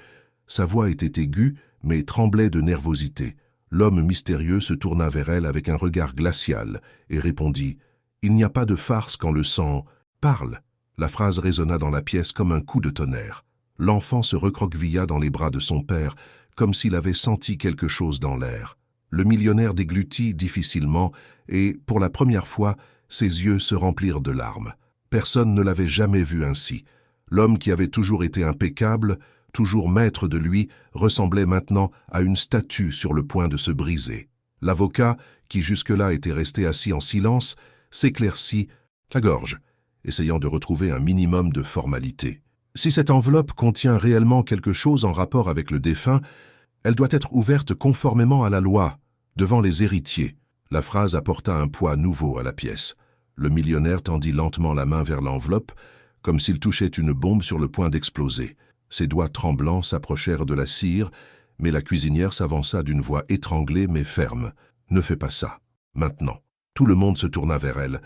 Sa voix était aiguë, mais tremblait de nervosité. L'homme mystérieux se tourna vers elle avec un regard glacial et répondit « Il n'y a pas de farce quand le sang parle ». La phrase résonna dans la pièce comme un coup de tonnerre. L'enfant se recroquevilla dans les bras de son père, comme s'il avait senti quelque chose dans l'air. Le millionnaire déglutit difficilement et, pour la première fois, ses yeux se remplirent de larmes. Personne ne l'avait jamais vu ainsi. L'homme qui avait toujours été impeccable, toujours maître de lui, ressemblait maintenant à une statue sur le point de se briser. L'avocat, qui jusque-là était resté assis en silence, s'éclaircit la gorge, essayant de retrouver un minimum de formalité. Si cette enveloppe contient réellement quelque chose en rapport avec le défunt, elle doit être ouverte conformément à la loi, devant les héritiers. La phrase apporta un poids nouveau à la pièce. Le millionnaire tendit lentement la main vers l'enveloppe, comme s'il touchait une bombe sur le point d'exploser. Ses doigts tremblants s'approchèrent de la cire, mais la cuisinière s'avança d'une voix étranglée mais ferme. « Ne fais pas ça. Maintenant. » Tout le monde se tourna vers elle.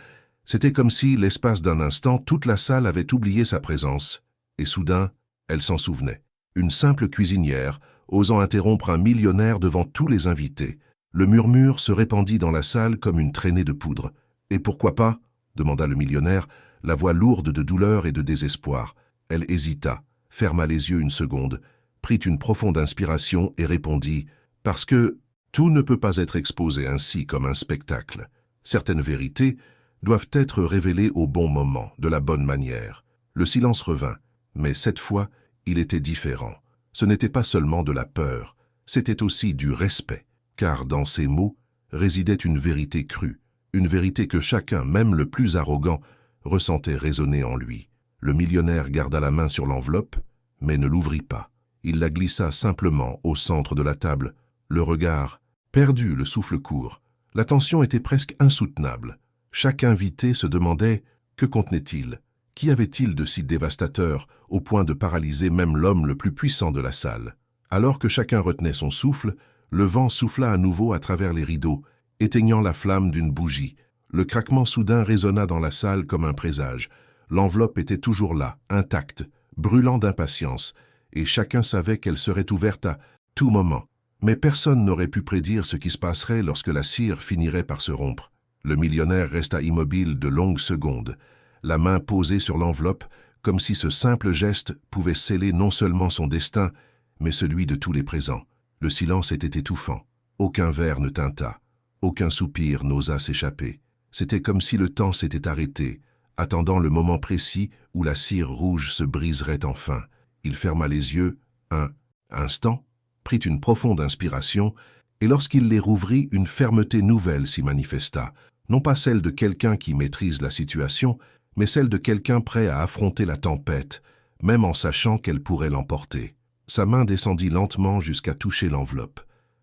C'était comme si, l'espace d'un instant, toute la salle avait oublié sa présence. Et soudain, elle s'en souvenait. Une simple cuisinière, osant interrompre un millionnaire devant tous les invités. Le murmure se répandit dans la salle comme une traînée de poudre. « Et pourquoi pas ?» demanda le millionnaire, la voix lourde de douleur et de désespoir. Elle hésita, ferma les yeux une seconde, prit une profonde inspiration et répondit « Parce que tout ne peut pas être exposé ainsi comme un spectacle. Certaines vérités doivent être révélées au bon moment, de la bonne manière. » Le silence revint, mais cette fois, il était différent. Ce n'était pas seulement de la peur, c'était aussi du respect, car dans ces mots résidait une vérité crue, une vérité que chacun, même le plus arrogant, ressentait résonner en lui. Le millionnaire garda la main sur l'enveloppe, mais ne l'ouvrit pas. Il la glissa simplement au centre de la table, le regard perdu, le souffle court. La tension était presque insoutenable. Chaque invité se demandait « Que contenait-il » Qu'y avait-il de si dévastateur, au point de paralyser même l'homme le plus puissant de la salle? Alors que chacun retenait son souffle, le vent souffla à nouveau à travers les rideaux, éteignant la flamme d'une bougie. Le craquement soudain résonna dans la salle comme un présage. L'enveloppe était toujours là, intacte, brûlant d'impatience, et chacun savait qu'elle serait ouverte à tout moment. Mais personne n'aurait pu prédire ce qui se passerait lorsque la cire finirait par se rompre. Le millionnaire resta immobile de longues secondes, la main posée sur l'enveloppe, comme si ce simple geste pouvait sceller non seulement son destin, mais celui de tous les présents. Le silence était étouffant. Aucun verre ne tinta. Aucun soupir n'osa s'échapper. C'était comme si le temps s'était arrêté, attendant le moment précis où la cire rouge se briserait enfin. Il ferma les yeux un instant, prit une profonde inspiration, et lorsqu'il les rouvrit, une fermeté nouvelle s'y manifesta. non pas celle de quelqu'un qui maîtrise la situation, mais celle de quelqu'un prêt à affronter la tempête, même en sachant qu'elle pourrait l'emporter. Sa main descendit lentement jusqu'à toucher l'enveloppe.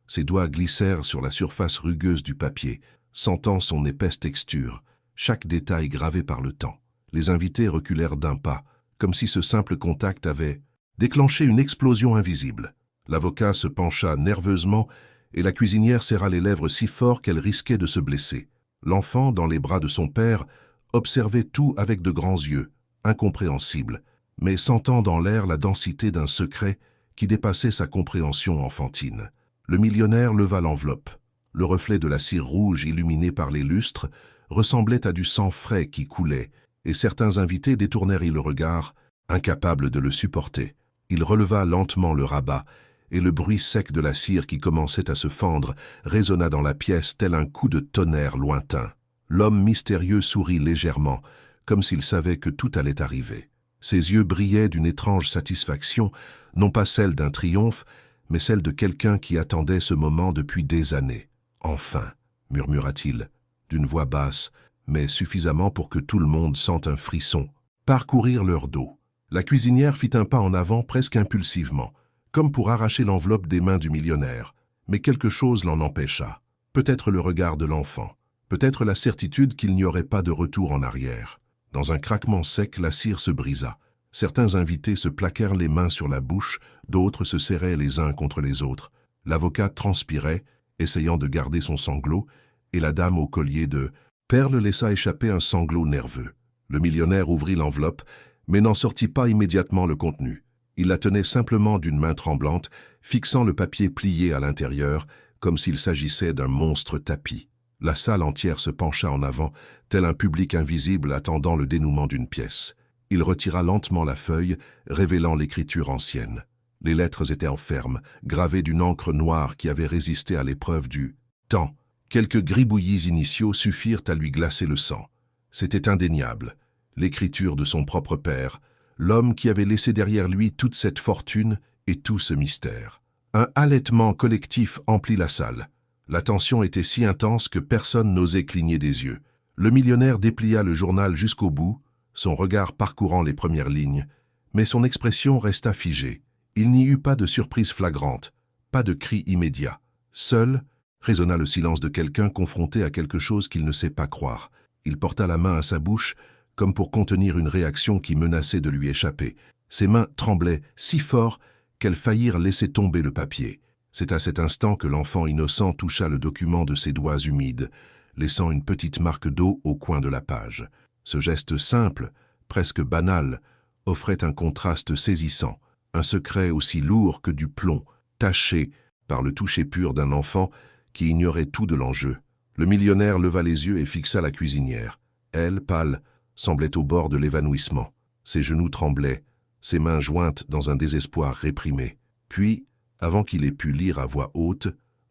Ses doigts glissèrent sur la surface rugueuse du papier, sentant son épaisse texture, chaque détail gravé par le temps. Les invités reculèrent d'un pas, comme si ce simple contact avait déclenché une explosion invisible. L'avocat se pencha nerveusement et la cuisinière serra les lèvres si fort qu'elle risquait de se blesser. L'enfant, dans les bras de son père, observait tout avec de grands yeux, incompréhensibles, mais sentant dans l'air la densité d'un secret qui dépassait sa compréhension enfantine. Le millionnaire leva l'enveloppe. Le reflet de la cire rouge illuminée par les lustres ressemblait à du sang frais qui coulait, et certains invités détournèrent le regard, incapables de le supporter. Il releva lentement le rabat, et le bruit sec de la cire qui commençait à se fendre résonna dans la pièce tel un coup de tonnerre lointain. L'homme mystérieux sourit légèrement, comme s'il savait que tout allait arriver. Ses yeux brillaient d'une étrange satisfaction, non pas celle d'un triomphe, mais celle de quelqu'un qui attendait ce moment depuis des années. « Enfin !» murmura-t-il, d'une voix basse, mais suffisamment pour que tout le monde sente un frisson parcourir leur dos. La cuisinière fit un pas en avant presque impulsivement, comme pour arracher l'enveloppe des mains du millionnaire, mais quelque chose l'en empêcha. Peut-être le regard de l'enfant, peut-être la certitude qu'il n'y aurait pas de retour en arrière. Dans un craquement sec, la cire se brisa. Certains invités se plaquèrent les mains sur la bouche, d'autres se serraient les uns contre les autres. L'avocat transpirait, essayant de garder son sanglot, et la dame au collier de perles laissa échapper un sanglot nerveux. Le millionnaire ouvrit l'enveloppe, mais n'en sortit pas immédiatement le contenu. Il la tenait simplement d'une main tremblante, fixant le papier plié à l'intérieur, comme s'il s'agissait d'un monstre tapis. La salle entière se pencha en avant, tel un public invisible attendant le dénouement d'une pièce. Il retira lentement la feuille, révélant l'écriture ancienne. Les lettres étaient en ferme, gravées d'une encre noire qui avait résisté à l'épreuve du temps. Quelques gribouillis initiaux suffirent à lui glacer le sang. C'était indéniable. L'écriture de son propre père, l'homme qui avait laissé derrière lui toute cette fortune et tout ce mystère. Un halètement collectif emplit la salle. La tension était si intense que personne n'osait cligner des yeux. Le millionnaire déplia le journal jusqu'au bout, son regard parcourant les premières lignes, mais son expression resta figée. Il n'y eut pas de surprise flagrante, pas de cri immédiat. Seul résonna le silence de quelqu'un confronté à quelque chose qu'il ne sait pas croire. Il porta la main à sa bouche, comme pour contenir une réaction qui menaçait de lui échapper. Ses mains tremblaient si fort qu'elles faillirent laisser tomber le papier. C'est à cet instant que l'enfant innocent toucha le document de ses doigts humides, laissant une petite marque d'eau au coin de la page. Ce geste simple, presque banal, offrait un contraste saisissant, un secret aussi lourd que du plomb, taché par le toucher pur d'un enfant qui ignorait tout de l'enjeu. Le millionnaire leva les yeux et fixa la cuisinière. Elle, pâle, semblait au bord de l'évanouissement. Ses genoux tremblaient, ses mains jointes dans un désespoir réprimé. Puis, avant qu'il ait pu lire à voix haute,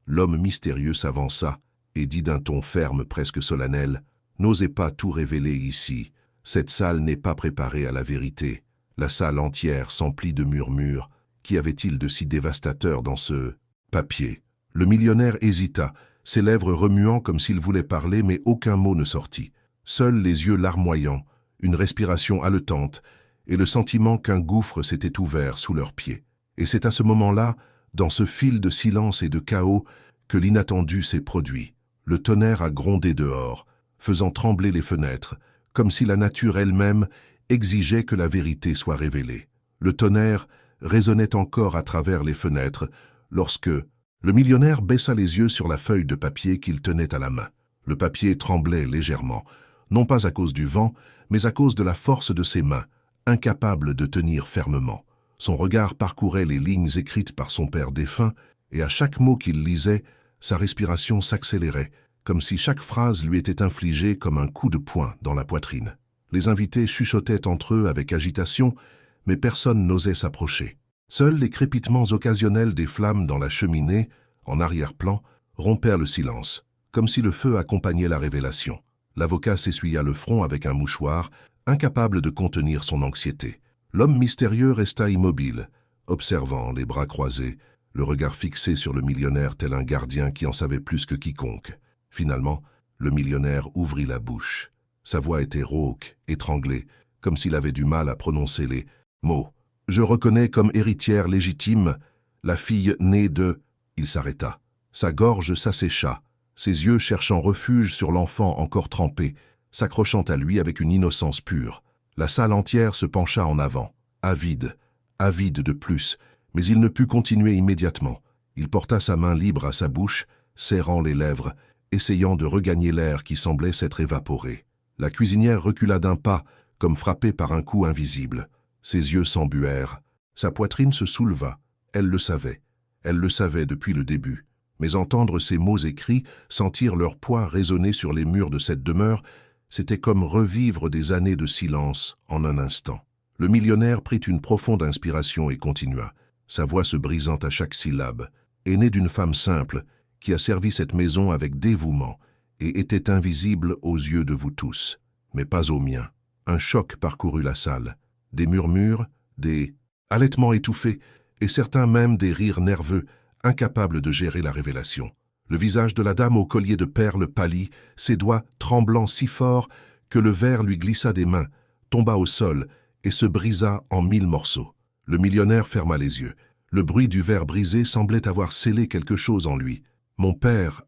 l'homme mystérieux s'avança et dit d'un ton ferme presque solennel « N'osez pas tout révéler ici. Cette salle n'est pas préparée à la vérité. » La salle entière s'emplit de murmures. Qu'y avait-il de si dévastateur dans ce papier? Le millionnaire hésita, ses lèvres remuant comme s'il voulait parler, mais aucun mot ne sortit. Seuls les yeux larmoyants, une respiration haletante, et le sentiment qu'un gouffre s'était ouvert sous leurs pieds. Et c'est à ce moment-là, dans ce fil de silence et de chaos, que l'inattendu s'est produit. Le tonnerre a grondé dehors, faisant trembler les fenêtres, comme si la nature elle-même exigeait que la vérité soit révélée. Le tonnerre résonnait encore à travers les fenêtres, lorsque le millionnaire baissa les yeux sur la feuille de papier qu'il tenait à la main. Le papier tremblait légèrement, non pas à cause du vent, mais à cause de la force de ses mains, incapables de tenir fermement. Son regard parcourait les lignes écrites par son père défunt, et à chaque mot qu'il lisait, sa respiration s'accélérait, comme si chaque phrase lui était infligée comme un coup de poing dans la poitrine. Les invités chuchotaient entre eux avec agitation, mais personne n'osait s'approcher. Seuls les crépitements occasionnels des flammes dans la cheminée, en arrière-plan, rompèrent le silence, comme si le feu accompagnait la révélation. L'avocat s'essuya le front avec un mouchoir, incapable de contenir son anxiété. L'homme mystérieux resta immobile, observant, les bras croisés, le regard fixé sur le millionnaire tel un gardien qui en savait plus que quiconque. Finalement, Le millionnaire ouvrit la bouche. Sa voix était rauque, étranglée, comme s'il avait du mal à prononcer les mots. « Je reconnais comme héritière légitime la fille née de… » Il s'arrêta. Sa gorge s'assécha, ses yeux cherchant refuge sur l'enfant encore trempé, s'accrochant à lui avec une innocence pure. La salle entière se pencha en avant, avide de plus, mais il ne put continuer immédiatement. Il porta sa main libre à sa bouche, serrant les lèvres, essayant de regagner l'air qui semblait s'être évaporé. La cuisinière recula d'un pas, comme frappée par un coup invisible. Ses yeux s'embuèrent. Sa poitrine se souleva. Elle le savait depuis le début. Mais entendre ces mots écrits, sentir leur poids résonner sur les murs de cette demeure, c'était comme revivre des années de silence en un instant. Le millionnaire prit une profonde inspiration et continua, sa voix se brisant à chaque syllabe. Aîné d'une femme simple, qui a servi cette maison avec dévouement et était invisible aux yeux de vous tous, mais pas aux miens. Un choc parcourut la salle. Des murmures, des halètements étouffés, et certains même des rires nerveux, incapables de gérer la révélation. Le visage de la dame au collier de perles pâlit, ses doigts tremblant si fort que le verre lui glissa des mains, tomba au sol et se brisa en 1000 morceaux. Le millionnaire ferma les yeux. Le bruit du verre brisé semblait avoir scellé quelque chose en lui. « Mon père »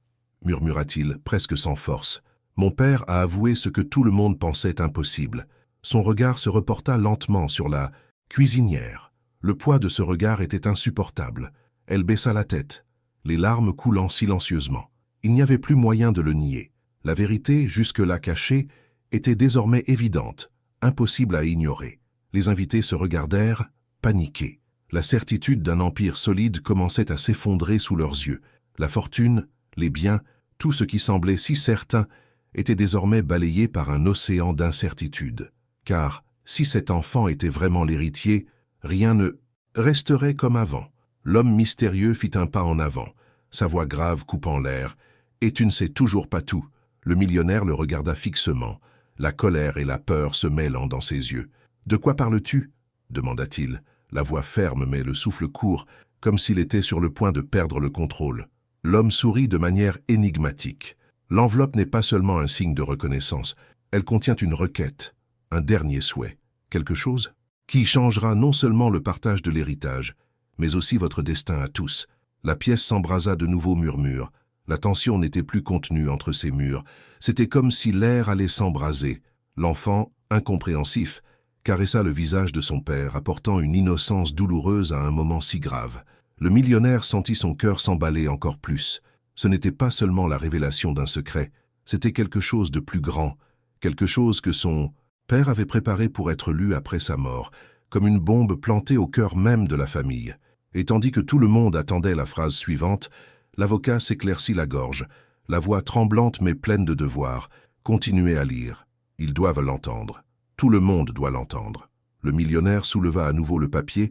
murmura-t-il, presque sans force. « Mon père a avoué ce que tout le monde pensait impossible. » Son regard se reporta lentement sur la cuisinière. Le poids de ce regard était insupportable. Elle baissa la tête, les larmes coulant silencieusement. Il n'y avait plus moyen de le nier. La vérité, jusque-là cachée, était désormais évidente, impossible à ignorer. Les invités se regardèrent, paniqués. La certitude d'un empire solide commençait à s'effondrer sous leurs yeux. La fortune, les biens, tout ce qui semblait si certain, était désormais balayé par un océan d'incertitude. Car, si cet enfant était vraiment l'héritier, rien ne resterait comme avant. L'homme mystérieux fit un pas en avant, sa voix grave coupant l'air. « Et tu ne sais toujours pas tout. » Le millionnaire le regarda fixement, la colère et la peur se mêlant dans ses yeux. « De quoi parles-tu » demanda-t-il, la voix ferme mais le souffle court, comme s'il était sur le point de perdre le contrôle. L'homme sourit de manière énigmatique. L'enveloppe n'est pas seulement un signe de reconnaissance, elle contient une requête, un dernier souhait, quelque chose qui changera non seulement le partage de l'héritage, mais aussi votre destin à tous. La pièce s'embrasa de nouveaux murmures. La tension n'était plus contenue entre ces murs. C'était comme si l'air allait s'embraser. L'enfant, incompréhensif, caressa le visage de son père, apportant une innocence douloureuse à un moment si grave. Le millionnaire sentit son cœur s'emballer encore plus. Ce n'était pas seulement la révélation d'un secret, c'était quelque chose de plus grand, quelque chose que son père avait préparé pour être lu après sa mort, comme une bombe plantée au cœur même de la famille. Et tandis que tout le monde attendait la phrase suivante, l'avocat s'éclaircit la gorge, la voix tremblante mais pleine de devoir, continuait à lire. Ils doivent l'entendre. Tout le monde doit l'entendre. Le millionnaire souleva à nouveau le papier,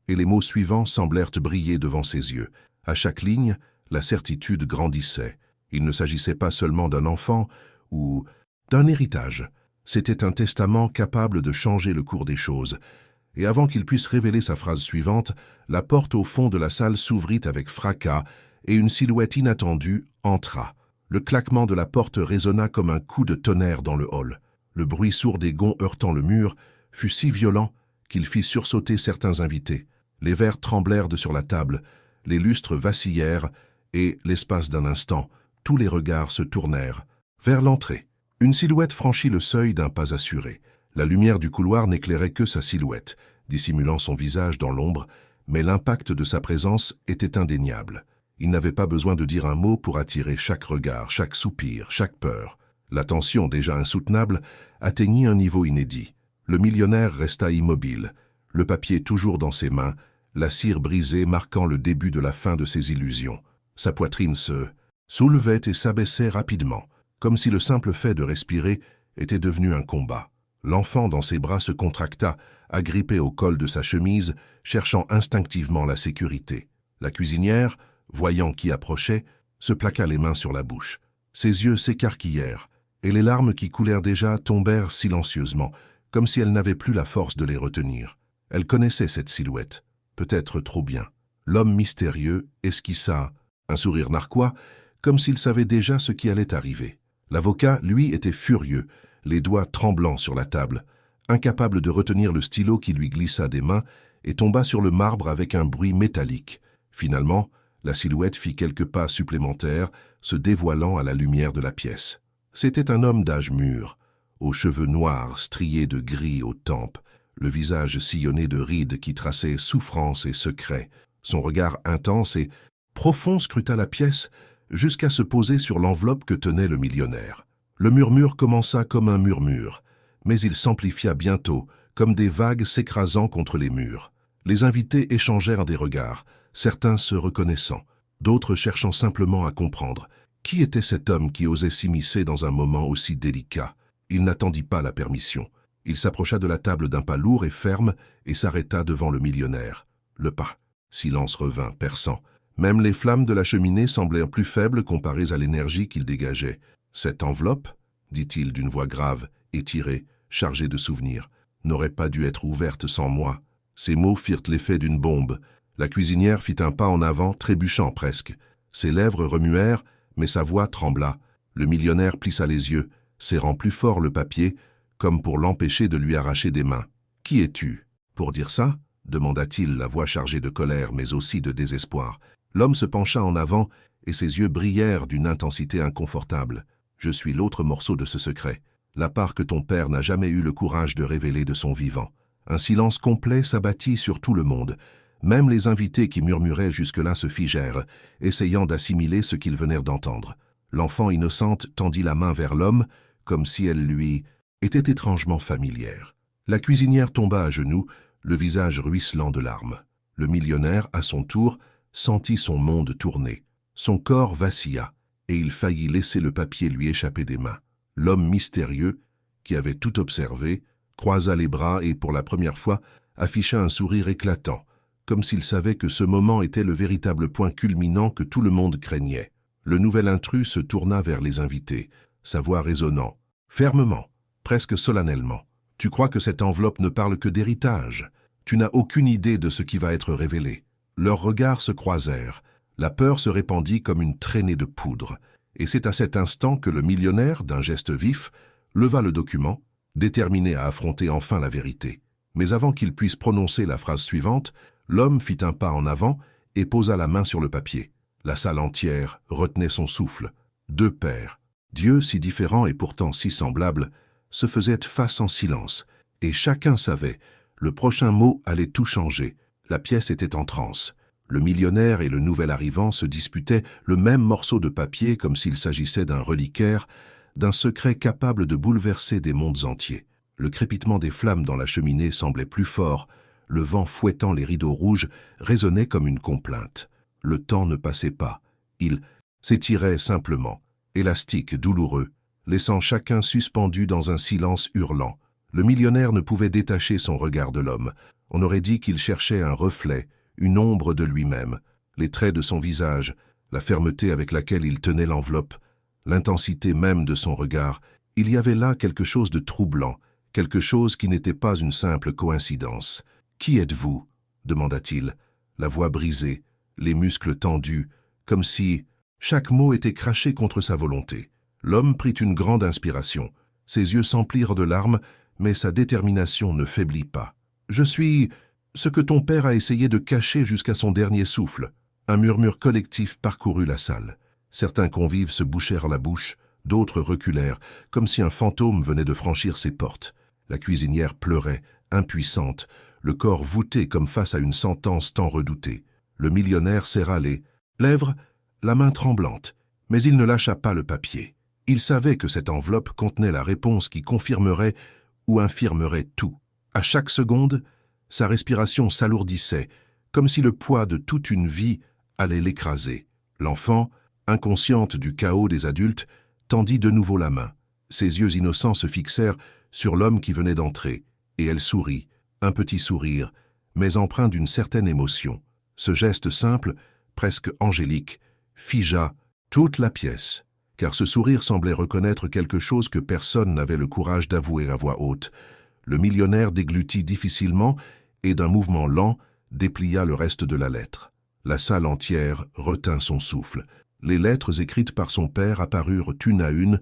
et les mots suivants semblèrent briller devant ses yeux. À chaque ligne, la certitude grandissait. Il ne s'agissait pas seulement d'un enfant ou d'un héritage. C'était un testament capable de changer le cours des choses. Et avant qu'il puisse révéler sa phrase suivante, la porte au fond de la salle s'ouvrit avec fracas et une silhouette inattendue entra. Le claquement de la porte résonna comme un coup de tonnerre dans le hall. Le bruit sourd des gonds heurtant le mur fut si violent qu'il fit sursauter certains invités. Les verres tremblèrent de sur la table, les lustres vacillèrent et, l'espace d'un instant, tous les regards se tournèrent vers l'entrée. Une silhouette franchit le seuil d'un pas assuré. La lumière du couloir n'éclairait que sa silhouette, dissimulant son visage dans l'ombre, mais l'impact de sa présence était indéniable. Il n'avait pas besoin de dire un mot pour attirer chaque regard, chaque soupir, chaque peur. La tension, déjà insoutenable, atteignit un niveau inédit. Le millionnaire resta immobile, le papier toujours dans ses mains, la cire brisée marquant le début de la fin de ses illusions. Sa poitrine se soulevait et s'abaissait rapidement, comme si le simple fait de respirer était devenu un combat. L'enfant dans ses bras se contracta, agrippé au col de sa chemise, cherchant instinctivement la sécurité. La cuisinière, voyant qui approchait, se plaqua les mains sur la bouche. Ses yeux s'écarquillèrent, et les larmes qui coulèrent déjà tombèrent silencieusement, comme si elle n'avait plus la force de les retenir. Elle connaissait cette silhouette, peut-être trop bien. L'homme mystérieux esquissa un sourire narquois, comme s'il savait déjà ce qui allait arriver. L'avocat, lui, était furieux, les doigts tremblants sur la table, incapable de retenir le stylo qui lui glissa des mains et tomba sur le marbre avec un bruit métallique. Finalement, la silhouette fit quelques pas supplémentaires, se dévoilant à la lumière de la pièce. C'était un homme d'âge mûr, aux cheveux noirs striés de gris aux tempes, le visage sillonné de rides qui traçaient souffrance et secret. Son regard intense et profond scruta la pièce jusqu'à se poser sur l'enveloppe que tenait le millionnaire. Le murmure commença comme un murmure, mais il s'amplifia bientôt, comme des vagues s'écrasant contre les murs. Les invités échangèrent des regards, certains se reconnaissant, d'autres cherchant simplement à comprendre. Qui était cet homme qui osait s'immiscer dans un moment aussi délicat? Il n'attendit pas la permission. Il s'approcha de la table d'un pas lourd et ferme et s'arrêta devant le millionnaire. Le pas. Silence revint, perçant. Même les flammes de la cheminée semblaient plus faibles comparées à l'énergie qu'il dégageait. « Cette enveloppe, dit-il d'une voix grave, étirée, chargée de souvenirs, n'aurait pas dû être ouverte sans moi. » Ces mots firent l'effet d'une bombe. La cuisinière fit un pas en avant, trébuchant presque. Ses lèvres remuèrent, mais sa voix trembla. Le millionnaire plissa les yeux, serrant plus fort le papier, comme pour l'empêcher de lui arracher des mains. « Qui es-tu? » « Pour dire ça ?» demanda-t-il, la voix chargée de colère, mais aussi de désespoir. L'homme se pencha en avant, et ses yeux brillèrent d'une intensité inconfortable. « Je suis l'autre morceau de ce secret, la part que ton père n'a jamais eu le courage de révéler de son vivant. » Un silence complet s'abattit sur tout le monde. Même les invités qui murmuraient jusque-là se figèrent, essayant d'assimiler ce qu'ils venèrent d'entendre. L'enfant innocente tendit la main vers l'homme, comme si elle lui était étrangement familière. La cuisinière tomba à genoux, le visage ruisselant de larmes. Le millionnaire, à son tour, sentit son monde tourner. Son corps vacilla, et il faillit laisser le papier lui échapper des mains. L'homme mystérieux, qui avait tout observé, croisa les bras et, pour la première fois, afficha un sourire éclatant, comme s'il savait que ce moment était le véritable point culminant que tout le monde craignait. Le nouvel intrus se tourna vers les invités, sa voix résonnant, fermement, presque solennellement. « Tu crois que cette enveloppe ne parle que d'héritage? Tu n'as aucune idée de ce qui va être révélé. » Leurs regards se croisèrent. La peur se répandit comme une traînée de poudre. Et c'est à cet instant que le millionnaire, d'un geste vif, leva le document, déterminé à affronter enfin la vérité. Mais avant qu'il puisse prononcer la phrase suivante, l'homme fit un pas en avant et posa la main sur le papier. La salle entière retenait son souffle. Deux pères, Dieu si différents et pourtant si semblables, se faisaient face en silence, et chacun savait, le prochain mot allait tout changer. La pièce était en transe. Le millionnaire et le nouvel arrivant se disputaient le même morceau de papier comme s'il s'agissait d'un reliquaire, d'un secret capable de bouleverser des mondes entiers. Le crépitement des flammes dans la cheminée semblait plus fort, le vent fouettant les rideaux rouges résonnait comme une complainte. Le temps ne passait pas, il s'étirait simplement, élastique, douloureux, laissant chacun suspendu dans un silence hurlant. Le millionnaire ne pouvait détacher son regard de l'homme. On aurait dit qu'il cherchait un reflet, une ombre de lui-même, les traits de son visage, la fermeté avec laquelle il tenait l'enveloppe, l'intensité même de son regard. Il y avait là quelque chose de troublant, quelque chose qui n'était pas une simple coïncidence. « Qui êtes-vous » demanda-t-il, la voix brisée, les muscles tendus, comme si chaque mot était craché contre sa volonté. L'homme prit une grande inspiration. Ses yeux s'emplirent de larmes, mais sa détermination ne faiblit pas. « Je suis ce que ton père a essayé de cacher jusqu'à son dernier souffle. » Un murmure collectif parcourut la salle. Certains convives se bouchèrent la bouche, d'autres reculèrent, comme si un fantôme venait de franchir ses portes. La cuisinière pleurait, impuissante, le corps voûté comme face à une sentence tant redoutée. Le millionnaire serra les lèvres, la main tremblante, mais il ne lâcha pas le papier. Il savait que cette enveloppe contenait la réponse qui confirmerait ou infirmerait tout. À chaque seconde, sa respiration s'alourdissait, comme si le poids de toute une vie allait l'écraser. L'enfant, inconsciente du chaos des adultes, tendit de nouveau la main. Ses yeux innocents se fixèrent sur l'homme qui venait d'entrer, et elle sourit, un petit sourire, mais empreint d'une certaine émotion. Ce geste simple, presque angélique, figea toute la pièce, car ce sourire semblait reconnaître quelque chose que personne n'avait le courage d'avouer à voix haute. Le millionnaire déglutit difficilement et d'un mouvement lent déplia le reste de la lettre. La salle entière retint son souffle. Les lettres écrites par son père apparurent une à une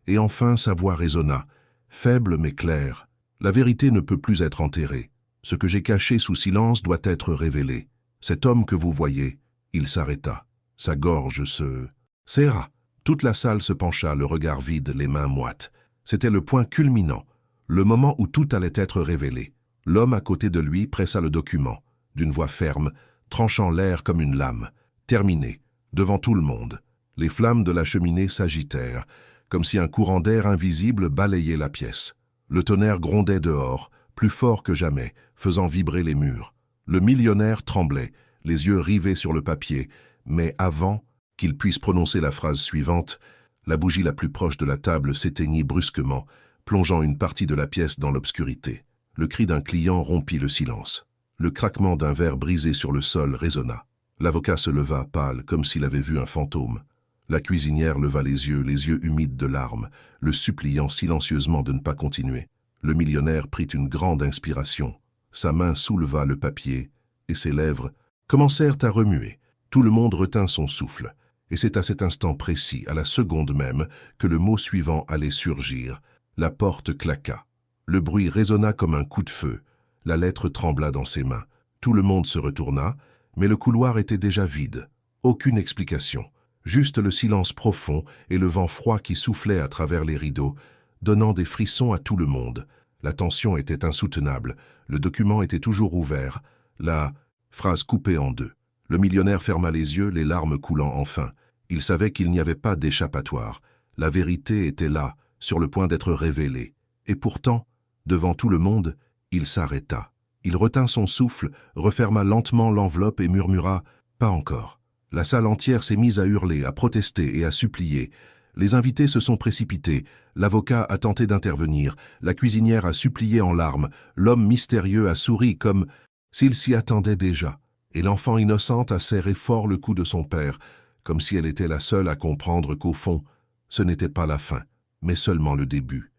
Et enfin sa voix résonna, faible mais claire. La vérité ne peut plus être enterrée. Ce que j'ai caché sous silence doit être révélé. Cet homme que vous voyez, il s'arrêta. Sa gorge se serra. Toute la salle se pencha, le regard vide, les mains moites. C'était le point culminant, le moment où tout allait être révélé. L'homme à côté de lui pressa le document, d'une voix ferme, tranchant l'air comme une lame. Terminé, devant tout le monde. Les flammes de la cheminée s'agitèrent, comme si un courant d'air invisible balayait la pièce. Le tonnerre grondait dehors, plus fort que jamais, faisant vibrer les murs. Le millionnaire tremblait, les yeux rivés sur le papier, mais avant qu'il puisse prononcer la phrase suivante, la bougie la plus proche de la table s'éteignit brusquement, plongeant une partie de la pièce dans l'obscurité. Le cri d'un client rompit le silence. Le craquement d'un verre brisé sur le sol résonna. L'avocat se leva, pâle, comme s'il avait vu un fantôme. La cuisinière leva les yeux humides de larmes, le suppliant silencieusement de ne pas continuer. Le millionnaire prit une grande inspiration. Sa main souleva le papier, et ses lèvres commencèrent à remuer. Tout le monde retint son souffle, et c'est à cet instant précis, à la seconde même, que le mot suivant allait surgir. La porte claqua. Le bruit résonna comme un coup de feu. La lettre trembla dans ses mains. Tout le monde se retourna, mais le couloir était déjà vide. Aucune explication. Juste le silence profond et le vent froid qui soufflait à travers les rideaux, donnant des frissons à tout le monde. La tension était insoutenable. Le document était toujours ouvert. La phrase coupée en deux. Le millionnaire ferma les yeux, les larmes coulant enfin. Il savait qu'il n'y avait pas d'échappatoire. La vérité était là, sur le point d'être révélée. Et pourtant, devant tout le monde, il s'arrêta. Il retint son souffle, referma lentement l'enveloppe et murmura « Pas encore ». La salle entière s'est mise à hurler, à protester et à supplier. Les invités se sont précipités, l'avocat a tenté d'intervenir, la cuisinière a supplié en larmes, l'homme mystérieux a souri comme s'il s'y attendait déjà, et l'enfant innocente a serré fort le cou de son père, comme si elle était la seule à comprendre qu'au fond, ce n'était pas la fin, mais seulement le début.